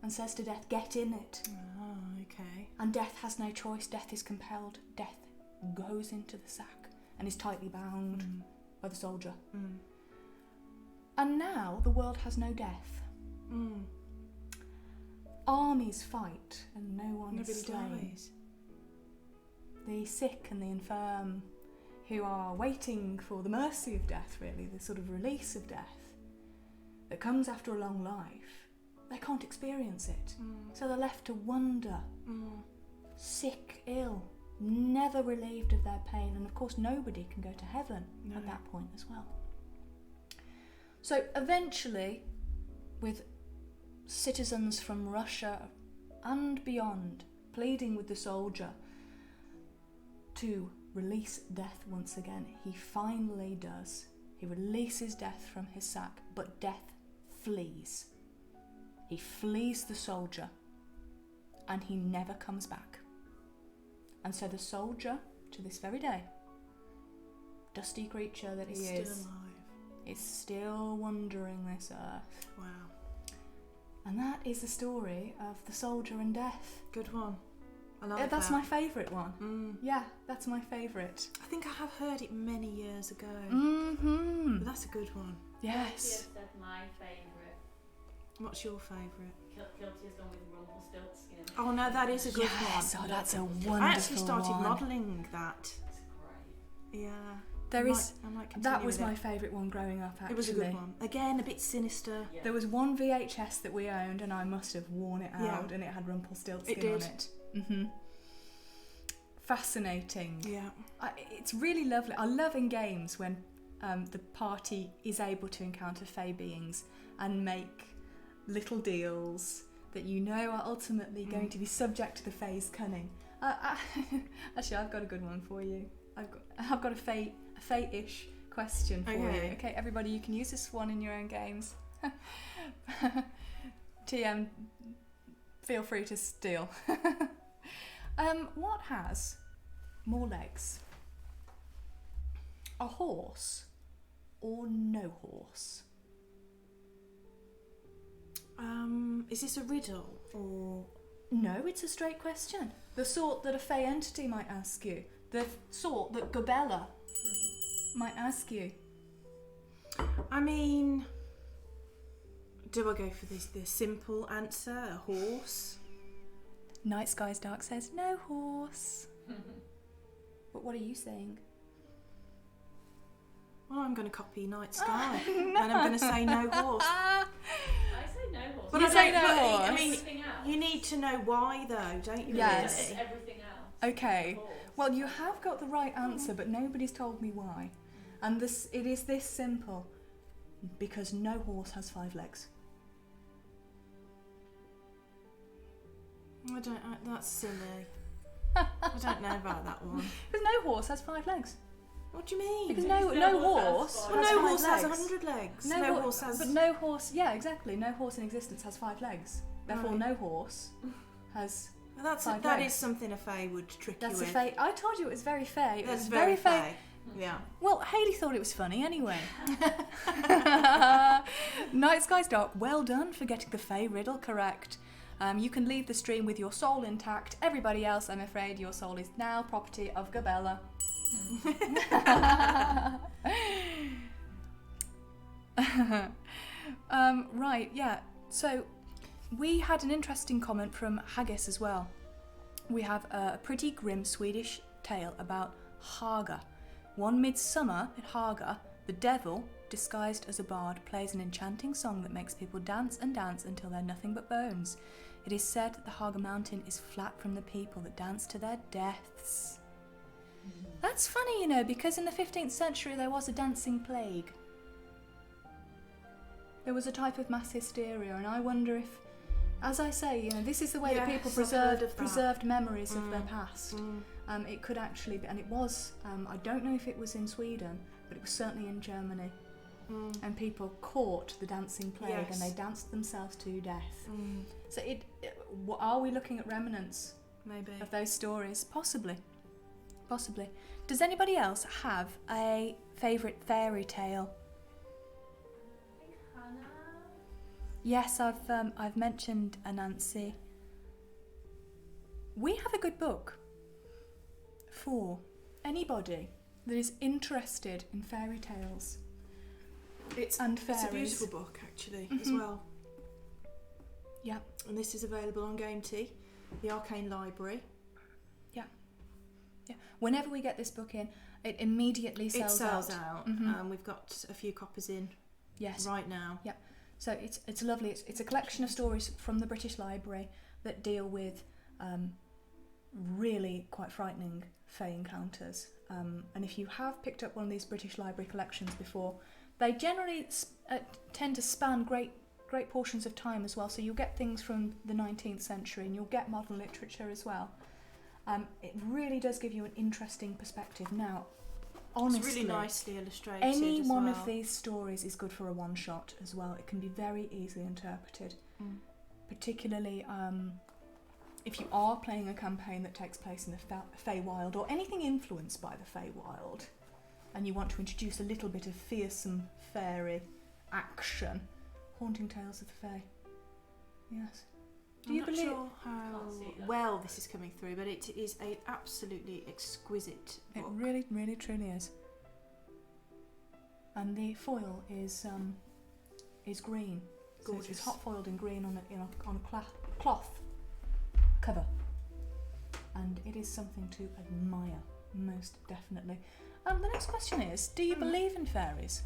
and says to Death, get in it. Oh, okay. And Death has no choice. Death is compelled. Death goes into the sack and is tightly bound by the soldier. And now the world has no death. Armies fight and no one Nobody is slain. dies. The sick and the infirm who are waiting for the mercy of death, really, the sort of release of death that comes after a long life, they can't experience it. So they're left to wonder, sick, ill, never relieved of their pain, and of course nobody can go to heaven at that point as well. So eventually, with citizens from Russia and beyond pleading with the soldier to release Death once again, he finally does. He releases Death from his sack, but Death flees. He flees the soldier, and he never comes back. And so the soldier, to this very day, dusty creature that he is, Still alive. is still wandering this earth. Wow. And that is the story of The Soldier and Death. Good one. I like That's that. my favourite one. Mm. Yeah, that's my favourite. I think I have heard it many years ago. Mm-hmm. But that's a good one. Yes. Said my favourite. What's your favourite? Guilty has gone with Rumpelstiltskin. Oh no, that is a good Yes, one. oh, that's a wonderful I actually started one. modelling that. It's great. Yeah. There is. I might continue That was with my it. favourite one growing up, actually. It was a good one. Again, a bit sinister. Yeah. There was one VHS that we owned, and I must have worn it out, Yeah. and it had Rumpelstiltskin It did. on it. Mm-hmm. Fascinating. Yeah. It's really lovely. I love in games when the party is able to encounter fey beings and make little deals that you know are ultimately going to be subject to the fey's cunning. Actually, I've got a good one for you. I've got a fey-ish question for you. Okay, everybody, you can use this one in your own games. TM, feel free to steal. What has more legs? A horse or no horse? Is this a riddle or? No, it's a straight question. The sort that a fey entity might ask you. The sort that Gabella might ask you. I mean, do I go for the simple answer, a horse? Night Skies Dark says no horse. But what are you saying? Well, I'm going to copy Night Sky, and I'm going to say no horse. I say no horse. But You I say don't- no but horse? I mean, Everything else. you need to know why, though, don't you? Yes. really? Everything else. Okay. Horse. Well, you have got the right answer, but nobody's told me why. And it is this simple. Because no horse has 5 legs. That's silly. I don't know about that one. Because no horse has 5 legs. What do you mean? Because No no horse horse has well, has no 5 horse has legs. 100 legs. No No ho- horse has. But no horse, yeah, exactly. No horse in existence has 5 legs. Therefore, Right. no horse has. Well, five that legs. is something a fae would trick That's you a with. fey. I told you it was very fey. It That's was very fey. fae. Yeah. Well, Hayley thought it was funny anyway. Night Skies Dark, well done for getting the fey riddle correct. You can leave the stream with your soul intact. Everybody else, I'm afraid, your soul is now property of Gabella. Right, yeah. So we had an interesting comment from Haggis as well. We have a pretty grim Swedish tale about Haga. One midsummer at Haga, the devil, disguised as a bard, plays an enchanting song that makes people dance and dance until they're nothing but bones. It is said that the Haga mountain is flat from the people that dance to their deaths. That's funny, you know, because in the 15th century there was a dancing plague. There was a type of mass hysteria, and I wonder if, as I say, you know, this is the way that people Yes, I've heard of that. preserved memories of their past. Mm. It could actually be, and it was, I don't know if it was in Sweden, but it was certainly in Germany. Mm. And people caught the dancing plague Yes. and they danced themselves to death. Mm. So are we looking at remnants Maybe. of those stories? Possibly. Possibly. Does anybody else have a favourite fairy tale? I think Hannah. Yes, I've mentioned Anansi. We have a good book for anybody that is interested in fairy tales. And fairies. It's a beautiful book, actually, as Mhm. well. Yeah. And this is available on GameTea, the Arcane Library. Yeah. Whenever we get this book in, it immediately sells out. Mhm. We've got a few copies in Yes. right now. So it's lovely. It's a collection of stories from the British Library that deal with really quite frightening fey encounters. And if you have picked up one of these British Library collections before, they generally tend to span great portions of time as well. So you'll get things from the 19th century and you'll get modern literature as well. It really does give you an interesting perspective. Now, honestly, It's really nicely illustrated. any as one well. of these stories is good for a one-shot as well. It can be very easily interpreted, particularly if you are playing a campaign that takes place in the Feywild or anything influenced by the Feywild, and you want to introduce a little bit of fearsome fairy action. Haunting Tales of the Fae. Yes. Do you I'm not believe? sure how Can't see that. well this is coming through, but it is an absolutely exquisite It book. really, really, truly is. And the foil is green. So Gorgeous. it's hot foiled in green on a cloth cover, and it is something to admire, most definitely. The next question is: do you believe in fairies?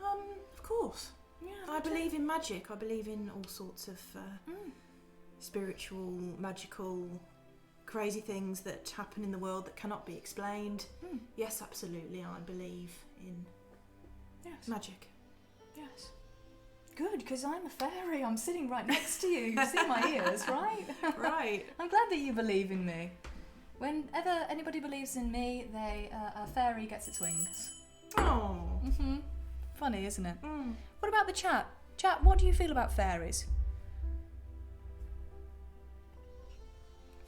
Of course. Yeah, I believe in magic. I believe in all sorts of spiritual, magical, crazy things that happen in the world that cannot be explained. Yes, absolutely. I believe in Yes. magic. Yes. Good, because I'm a fairy. I'm sitting right next to you. You see my ears, right? Right. I'm glad that you believe in me. Whenever anybody believes in me, a fairy gets its wings. Oh. Funny, isn't it? What about the chat? Chat, what do you feel about fairies?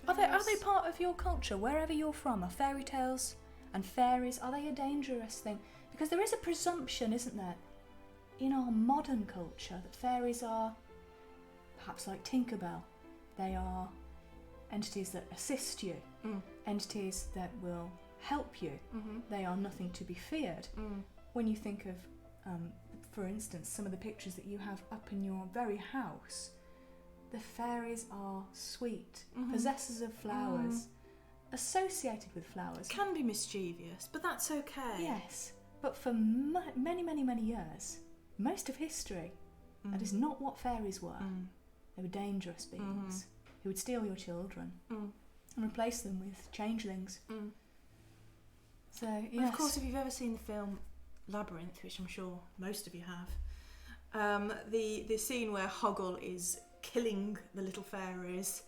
Are they part of your culture, wherever you're from? Are fairy tales and fairies, are they a dangerous thing? Because there is a presumption, isn't there, in our modern culture that fairies are perhaps like Tinkerbell. They are entities that assist you, entities that will help you. They are nothing to be feared. When you think of, for instance, some of the pictures that you have up in your very house, the fairies are sweet, possessors of flowers, associated with flowers. Can be mischievous, but that's okay. Yes, but for many, many, many years, most of history, that is not what fairies were. They were dangerous beings who would steal your children and replace them with changelings. So, yes. And of course, if you've ever seen the film Labyrinth, which I'm sure most of you have, the scene where Hoggle is killing the little fairies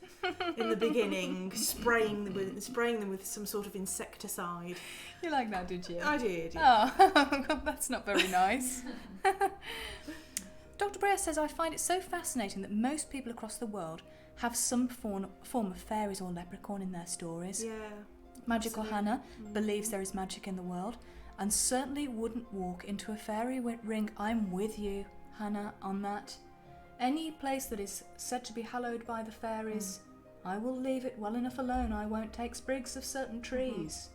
in the beginning, spraying them with some sort of insecticide. You like that, did you? I did. Oh, that's not very nice. Dr. Brea says, I find it so fascinating that most people across the world have some form of fairies or leprechaun in their stories. Yeah. Magical Absolutely. Hannah believes there is magic in the world and certainly wouldn't walk into a fairy ring. I'm with you, Hannah, on that. Any place that is said to be hallowed by the fairies, I will leave it well enough alone. I won't take sprigs of certain trees.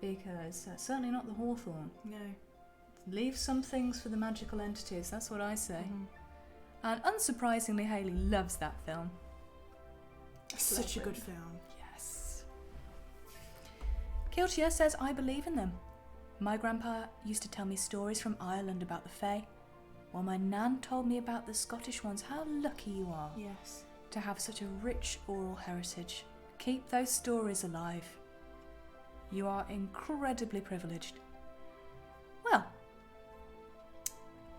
Because certainly not the hawthorn. No. Leave some things for the magical entities, that's what I say. And unsurprisingly, Hayley loves that film. Such a good film. Yes. Kiltia says, I believe in them. My grandpa used to tell me stories from Ireland about the Fae, while my nan told me about the Scottish ones. How lucky you are Yes. to have such a rich oral heritage. Keep those stories alive. You are incredibly privileged. Well,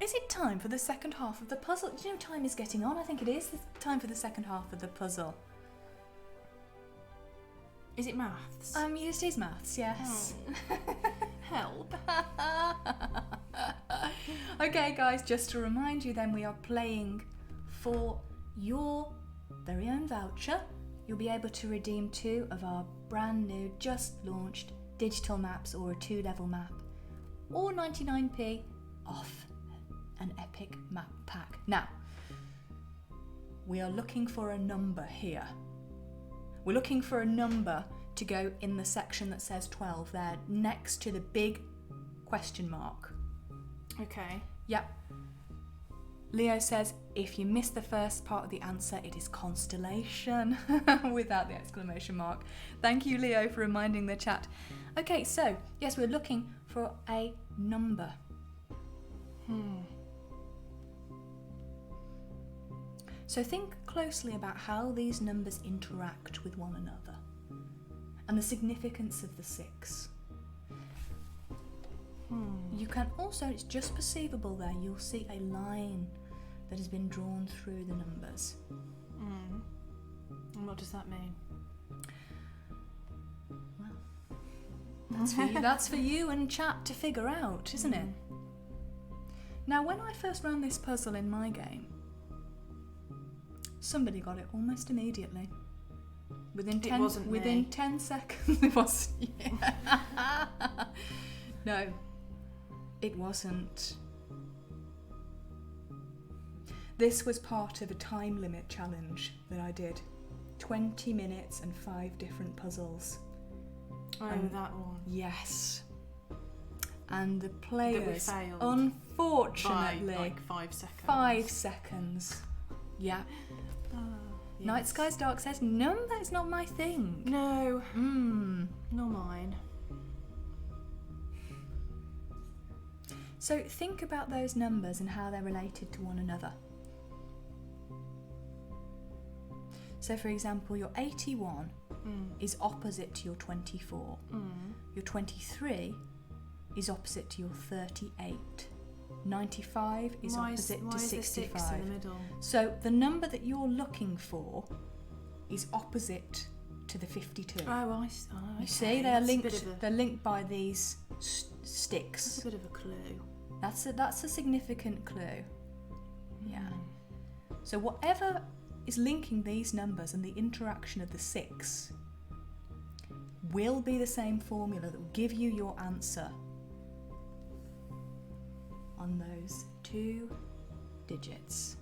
is it time for the second half of the puzzle? Do you know time is getting on? I think it is time for the second half of the puzzle. Is it maths? It is maths, yes. Help. Okay, guys, just to remind you then, we are playing for your very own voucher. You'll be able to redeem 2 of our brand new, just launched digital maps or a 2-level map, or 99p off an epic map pack. Now, we are looking for a number here. We're looking for a number to go in the section that says 12 there, next to the big question mark. Okay. Yep. Leo says, if you miss the first part of the answer, it is constellation, without the exclamation mark. Thank you, Leo, for reminding the chat. Okay, so, yes, we're looking for a number. So think closely about how these numbers interact with one another and the significance of the 6. You can also, it's just perceivable there, you'll see a line that has been drawn through the numbers. And what does that mean? Well, that's for you and chat to figure out, isn't it? Now, when I first ran this puzzle in my game, somebody got it almost immediately. Within 10 seconds. It was. Yeah. No, it wasn't. This was part of a time limit challenge that I did. 20 minutes and 5 different puzzles. Oh, that one. Yes. And the That we players, failed. unfortunately, By, like 5 seconds. 5 seconds. Yeah. Yes. Night Skies Dark says, number is not my thing. No, nor mine. So think about those numbers and how they're related to one another. So for example, your 81 is opposite to your 24. Your 23 is opposite to your 38. 95 is opposite to 65. 6 in the middle? So the number that you're looking for is opposite to the 52. Okay. You see, they're linked. They're linked by these sticks. That's a bit of a clue. That's a significant clue. Yeah. So whatever is linking these numbers and the interaction of the 6 will be the same formula that will give you your answer on those 2 digits.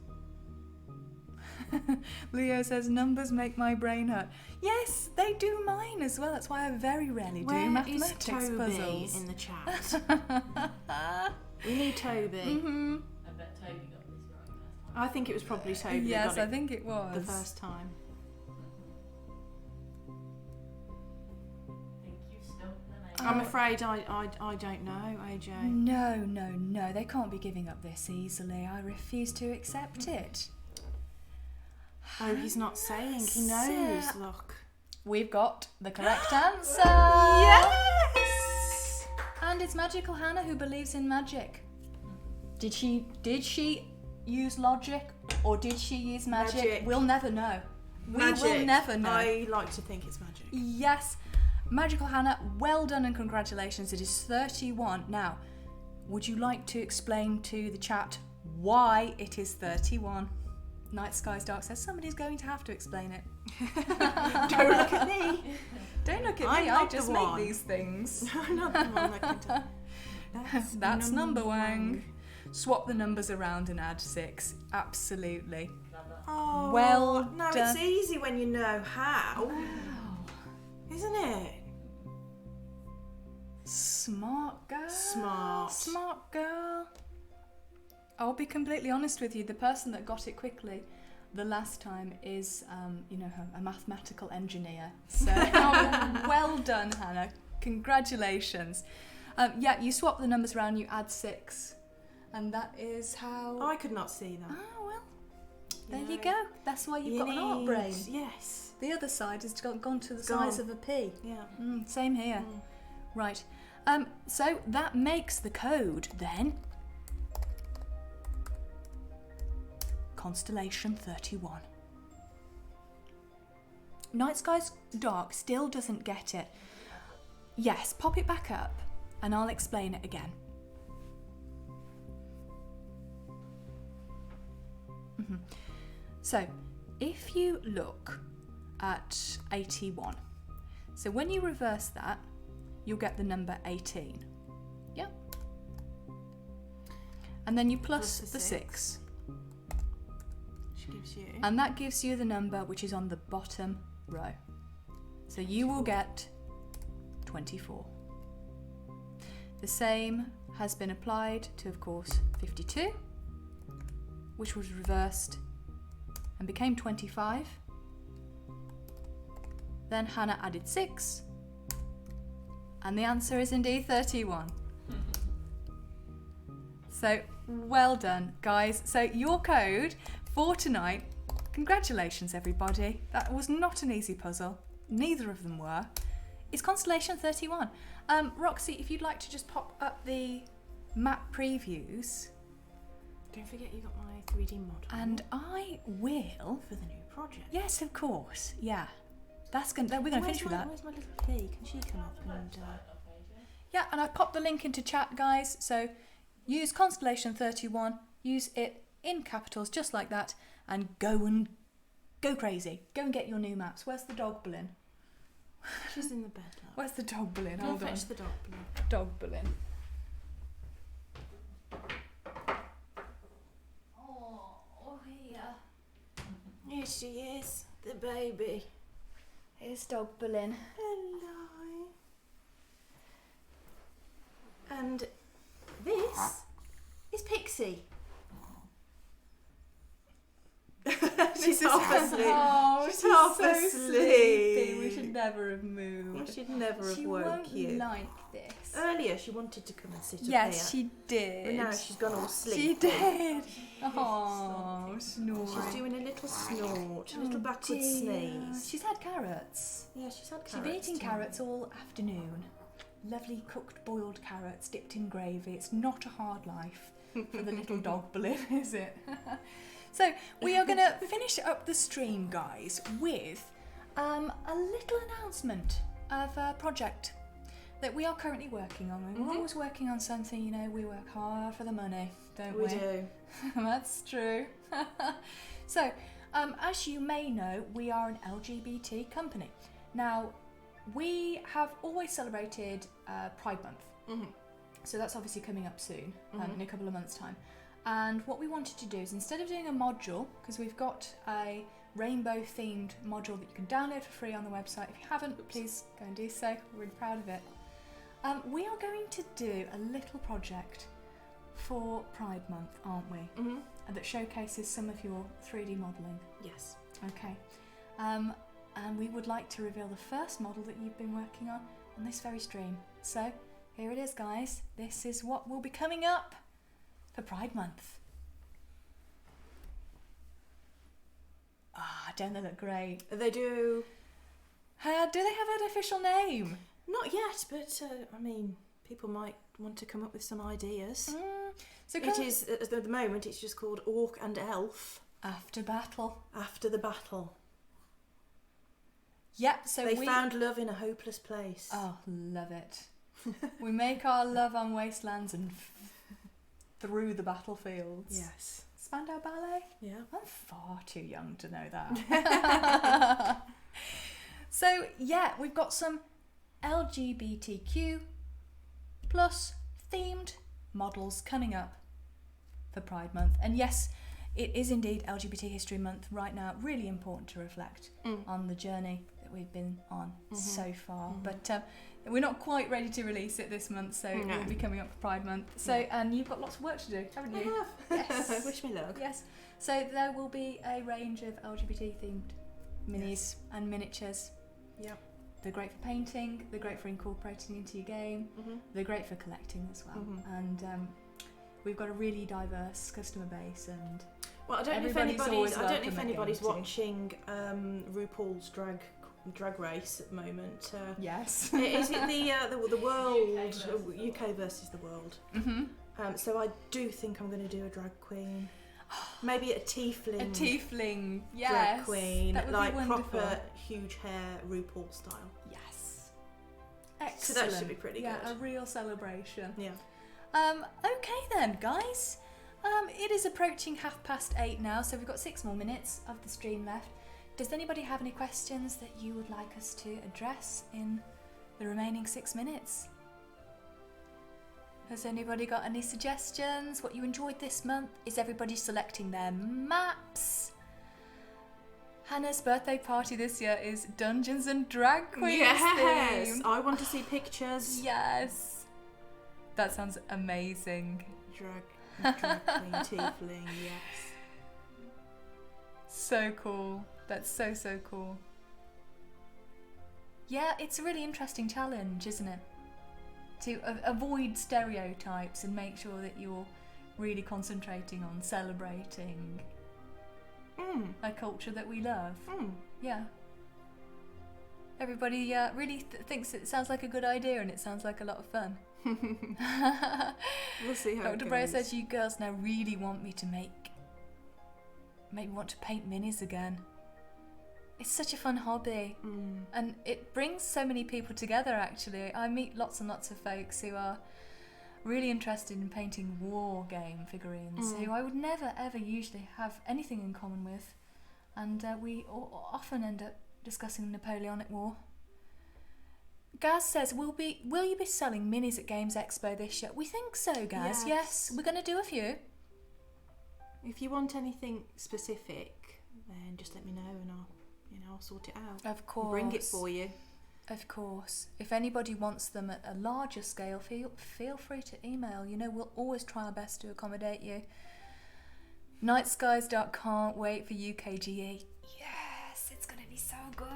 Leo says, numbers make my brain hurt. Yes, they do mine as well. That's why I very rarely do mathematics Toby puzzles. in the chat? We need Toby. Mm-hmm. I bet Toby got this right first time. I think it was probably Toby that Yes, got I it think it was. the first time. I think you stumped them, eh? I'm afraid I don't know, AJ. No. They can't be giving up this easily. I refuse to accept it. Oh, he's not saying. He knows. Look. We've got the correct answer. Yes! And it's Magical Hannah who believes in magic. Did she use logic or did she use magic? We'll never know. We will never know. I like to think it's magic. Yes. Magical Hannah, well done and congratulations. It is 31. Now, would you like to explain to the chat why it is 31? Night Skies Dark says somebody's going to have to explain it. Don't look at me. Don't look at I'm me, I not just the make one. these things. I'm not the one that can tell. That's number wang. Swap the numbers around and add 6. Absolutely. Oh, Well no, done. it's easy when you know how, isn't it? Smart girl. Smart girl. I'll be completely honest with you. The person that got it quickly the last time is, a mathematical engineer. So well done, Hannah. Congratulations. You swap the numbers around, you add 6. And that is how... I could not see that. Oh, well. There you go. That's why you've got an art brain. Yes. The other side has gone to the size of a pea. Yeah. Same here. Right. So that makes the code then Constellation 31. Night Skies Dark still doesn't get it. Yes, pop it back up and I'll explain it again. So, if you look at 81, so when you reverse that, you'll get the number 18. Yeah. And then you plus the 6. Which gives you... And that gives you the number which is on the bottom row. So you will get 24. The same has been applied to, of course, 52, which was reversed and became 25. Then Hannah added 6, and the answer is indeed 31. So, well done, guys. So, your code for tonight, congratulations, everybody. That was not an easy puzzle. Neither of them were. It's Constellation 31. Roxy, if you'd like to just pop up the map previews. Don't forget you got my 3D model. And I will... For the new project. Yes, of course. Yeah. We're going to finish with that. Where's my little pea? Can she come up and... Yeah, and I've popped the link into chat, guys. So use Constellation 31, use it in capitals just like that, and go crazy. Go and get your new maps. Where's the dog Blin? She's in the bed now. Where's the dog Blin? Go Hold on. fetch the dog, Blin. Dog Blin. Oh, Here she is, the baby. Here's Dog Berlin. Hello. And this is Pixie. She's half asleep. Oh, she's half so asleep. sleepy. We should never have moved. We should never have She woke won't you. like this. Earlier she wanted to come and sit up Yes, here. she did. But now she's gone all sleepy. She did. Oh, snoring. She's doing a little snort, a little backward dear. sneeze. She's had carrots. Yeah, she's had carrots. She's been eating too. carrots all afternoon. Lovely cooked boiled carrots dipped in gravy. It's not a hard life for the little dog Berlin, is it? So we are going to finish up the stream, guys, with a little announcement of a project that we are currently working on. We're always working on something, you know, we work hard for the money, don't we? We do. That's true. So, as you may know, we are an LGBT company. Now, we have always celebrated Pride Month. So that's obviously coming up soon, in a couple of months' time. And what we wanted to do is, instead of doing a module, because we've got a rainbow-themed module that you can download for free on the website. If you haven't, please go and do so. We're really proud of it. We are going to do a little project for Pride Month, aren't we? That showcases some of your 3D modelling. Yes. Okay. And we would like to reveal the first model that you've been working on this very stream. So, here it is, guys. This is what will be coming up for Pride Month. Ah, don't they look great? They do. Do they have an official name? Not yet, but I mean, people might want to come up with some ideas. So It is, at the moment, it's just called Orc and Elf. After battle. After the battle. Yep, so They found love in a hopeless place. Oh, love it. We make our love on wastelands and through the battlefields. Yes. Spandau Ballet? Yeah. I'm far too young to know that. So, yeah, we've got some LGBTQ plus themed models coming up for Pride Month. And yes, it is indeed LGBT History Month right now. Really important to reflect on the journey that we've been on so far. But we're not quite ready to release it this month, so it will be coming up for Pride Month. So, and you've got lots of work to do, haven't you? I have. Yes. Wish me luck. Yes. So there will be a range of LGBT themed minis and miniatures. Yep. They're great for painting, they're great for incorporating into your game, they're great for collecting as well. And we've got a really diverse customer base, and well, I don't know if anybody's watching RuPaul's drag race at the moment. Yes. Is it the world UK versus the world? So I do think I'm going to do a drag queen. Maybe a tiefling. A tiefling, yes. Drag queen, that would like be wonderful. proper huge hair RuPaul style. Yes. So Excellent. that should be pretty Yeah, good. a real celebration. Yeah. Okay then, guys. It is approaching 8:30 now, so we've got 6 more minutes of the stream left. Does anybody have any questions that you would like us to address in the remaining 6 minutes? Has anybody got any suggestions? What you enjoyed this month? Is everybody selecting their maps? Hannah's birthday party this year is Dungeons and Drag Queens Yes, themed. I want to see pictures. Yes. That sounds amazing. Drag queen tiefling, yes. So cool. That's so cool. Yeah, it's a really interesting challenge, isn't it? To avoid stereotypes and make sure that you're really concentrating on celebrating a culture that we love. Yeah. Everybody really thinks it sounds like a good idea, and it sounds like a lot of fun. We'll see how Dr. it Brea goes. says you girls now really want me to make me want to paint minis again. It's such a fun hobby, and it brings so many people together. Actually, I meet lots and lots of folks who are really interested in painting war game figurines, who I would never ever usually have anything in common with, and we often end up discussing the Napoleonic War. Gaz says, will you be selling minis at Games Expo this year? We think so, Gaz. Yes, we're going to do a few. If you want anything specific, then just let me know and I'll sort it out. Of course. Bring it for you. Of course. If anybody wants them at a larger scale, feel free to email. We'll always try our best to accommodate you. Nightskies. Can't wait for UKGE. Yes, it's going to be so good.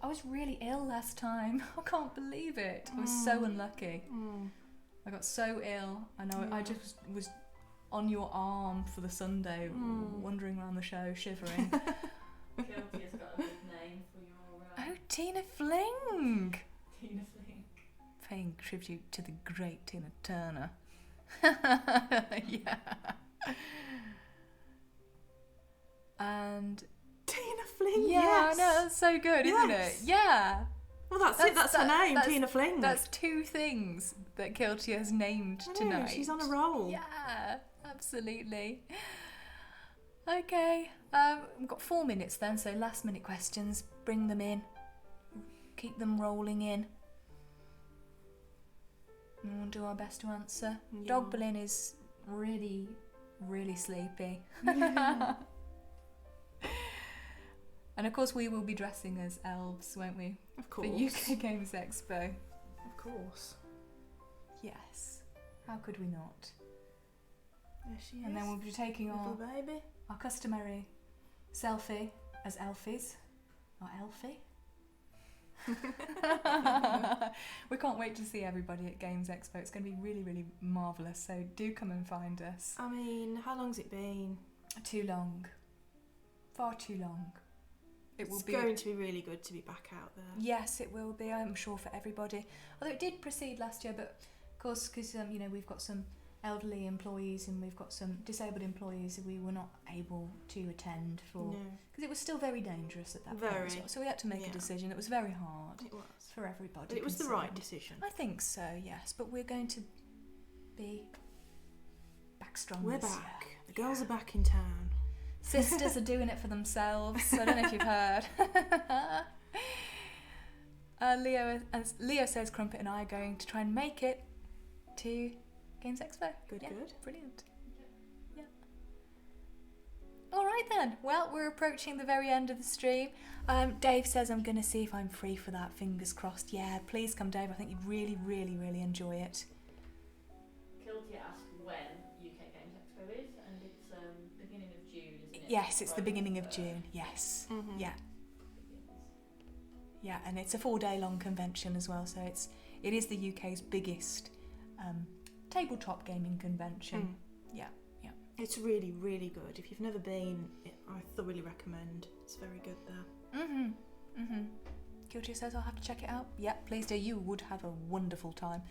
I was really ill last time. I can't believe it. I was so unlucky. I got so ill. I know. I just was on your arm for the Sunday, wandering around the show, shivering. Guilty has got a good name for your... Oh, Tina Fling! Tina Fling. Paying tribute to the great Tina Turner. Yeah. And... Tina Fling, yeah, yes! I know, that's so good, isn't it? Yeah. Well, that's it, that's her name, Tina Fling. That's two things that Kilty has named tonight. She's on a roll. Yeah, absolutely. Okay, we've got 4 minutes then, so last minute questions, bring them in, keep them rolling in. And we'll do our best to answer. Yeah. Dog Berlin is really, really sleepy. And of course we will be dressing as elves, won't we? Of course. For UK Games Expo. Of course. Yes. How could we not? There she is. And then we'll be taking Little baby. our customary selfie as Elfies. Or Elfie. We can't wait to see everybody at Games Expo. It's going to be really, really marvellous. So do come and find us. I mean, how long's it been? Too long. Far too long. It's going to be really good to be back out there. Yes, it will be, I'm sure, for everybody. Although it did precede last year, but of course, because we've got some elderly employees and we've got some disabled employees, we were not able to attend because it was still very dangerous at that point as well. So we had to make a decision. It was very hard. It was for everybody. But it was the right decision. I think so. Yes, but we're going to be back strong. We're this back. year. The girls are back in town. Sisters are doing it for themselves. I don't know if you've heard. Leo says Crumpet and I are going to try and make it to Games Expo. Good. Brilliant. Yeah. All right then. Well, we're approaching the very end of the stream. Dave says I'm going to see if I'm free for that. Fingers crossed. Yeah, please come, Dave. I think you'd really, really, really enjoy it. Kilty asked when UK Games Expo is, and it's beginning of June, isn't it? Yes, it's the beginning of June. Yes. Mm-hmm. Yeah. Yeah, and it's a 4-day long convention as well, so it is the UK's biggest tabletop gaming convention. Yeah. It's really, really good. If you've never been, I thoroughly recommend. It's very good there. Kiltia says I'll have to check it out. Yeah, please do. You would have a wonderful time.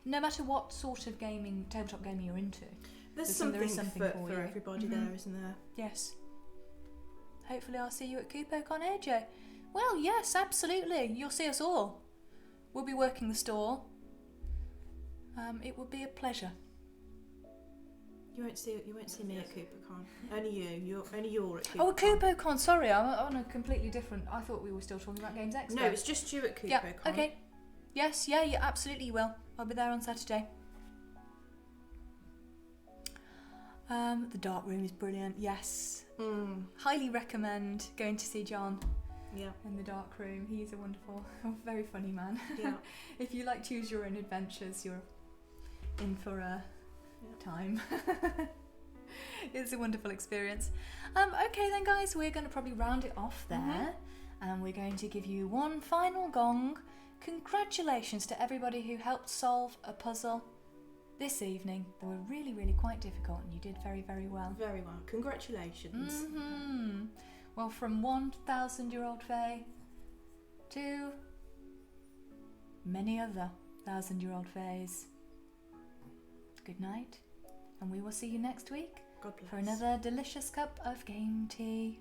No matter what sort of tabletop gaming you're into. There is something for you. everybody there, isn't there? Yes. Hopefully I'll see you at CupoCon, AJ. Well, yes, absolutely. You'll see us all. We'll be working the stall. It will be a pleasure. You won't see me at CupoCon. Only you're at CupoCon. Oh, CupoCon. Sorry, I'm on a completely different. I thought we were still talking about Games Expo. No, it's just you at CupoCon. Yeah. Okay. Yes. Yeah. Absolutely. You will. I'll be there on Saturday. The dark room is brilliant. Yes. Highly recommend going to see John. Yeah. In the dark room. He's a wonderful, very funny man. Yeah. If you like choose your own adventures, you're in for a time. It's a wonderful experience. Okay then, guys, we're going to probably round it off there, and we're going to give you one final gong. Congratulations to everybody who helped solve a puzzle this evening. They were really, really quite difficult, and you did very, very well. Very well. Congratulations. Well, from 1,000-year-old Fae to many other 1,000-year-old Faes. Good night, and we will see you next week God bless. for another delicious cup of game tea.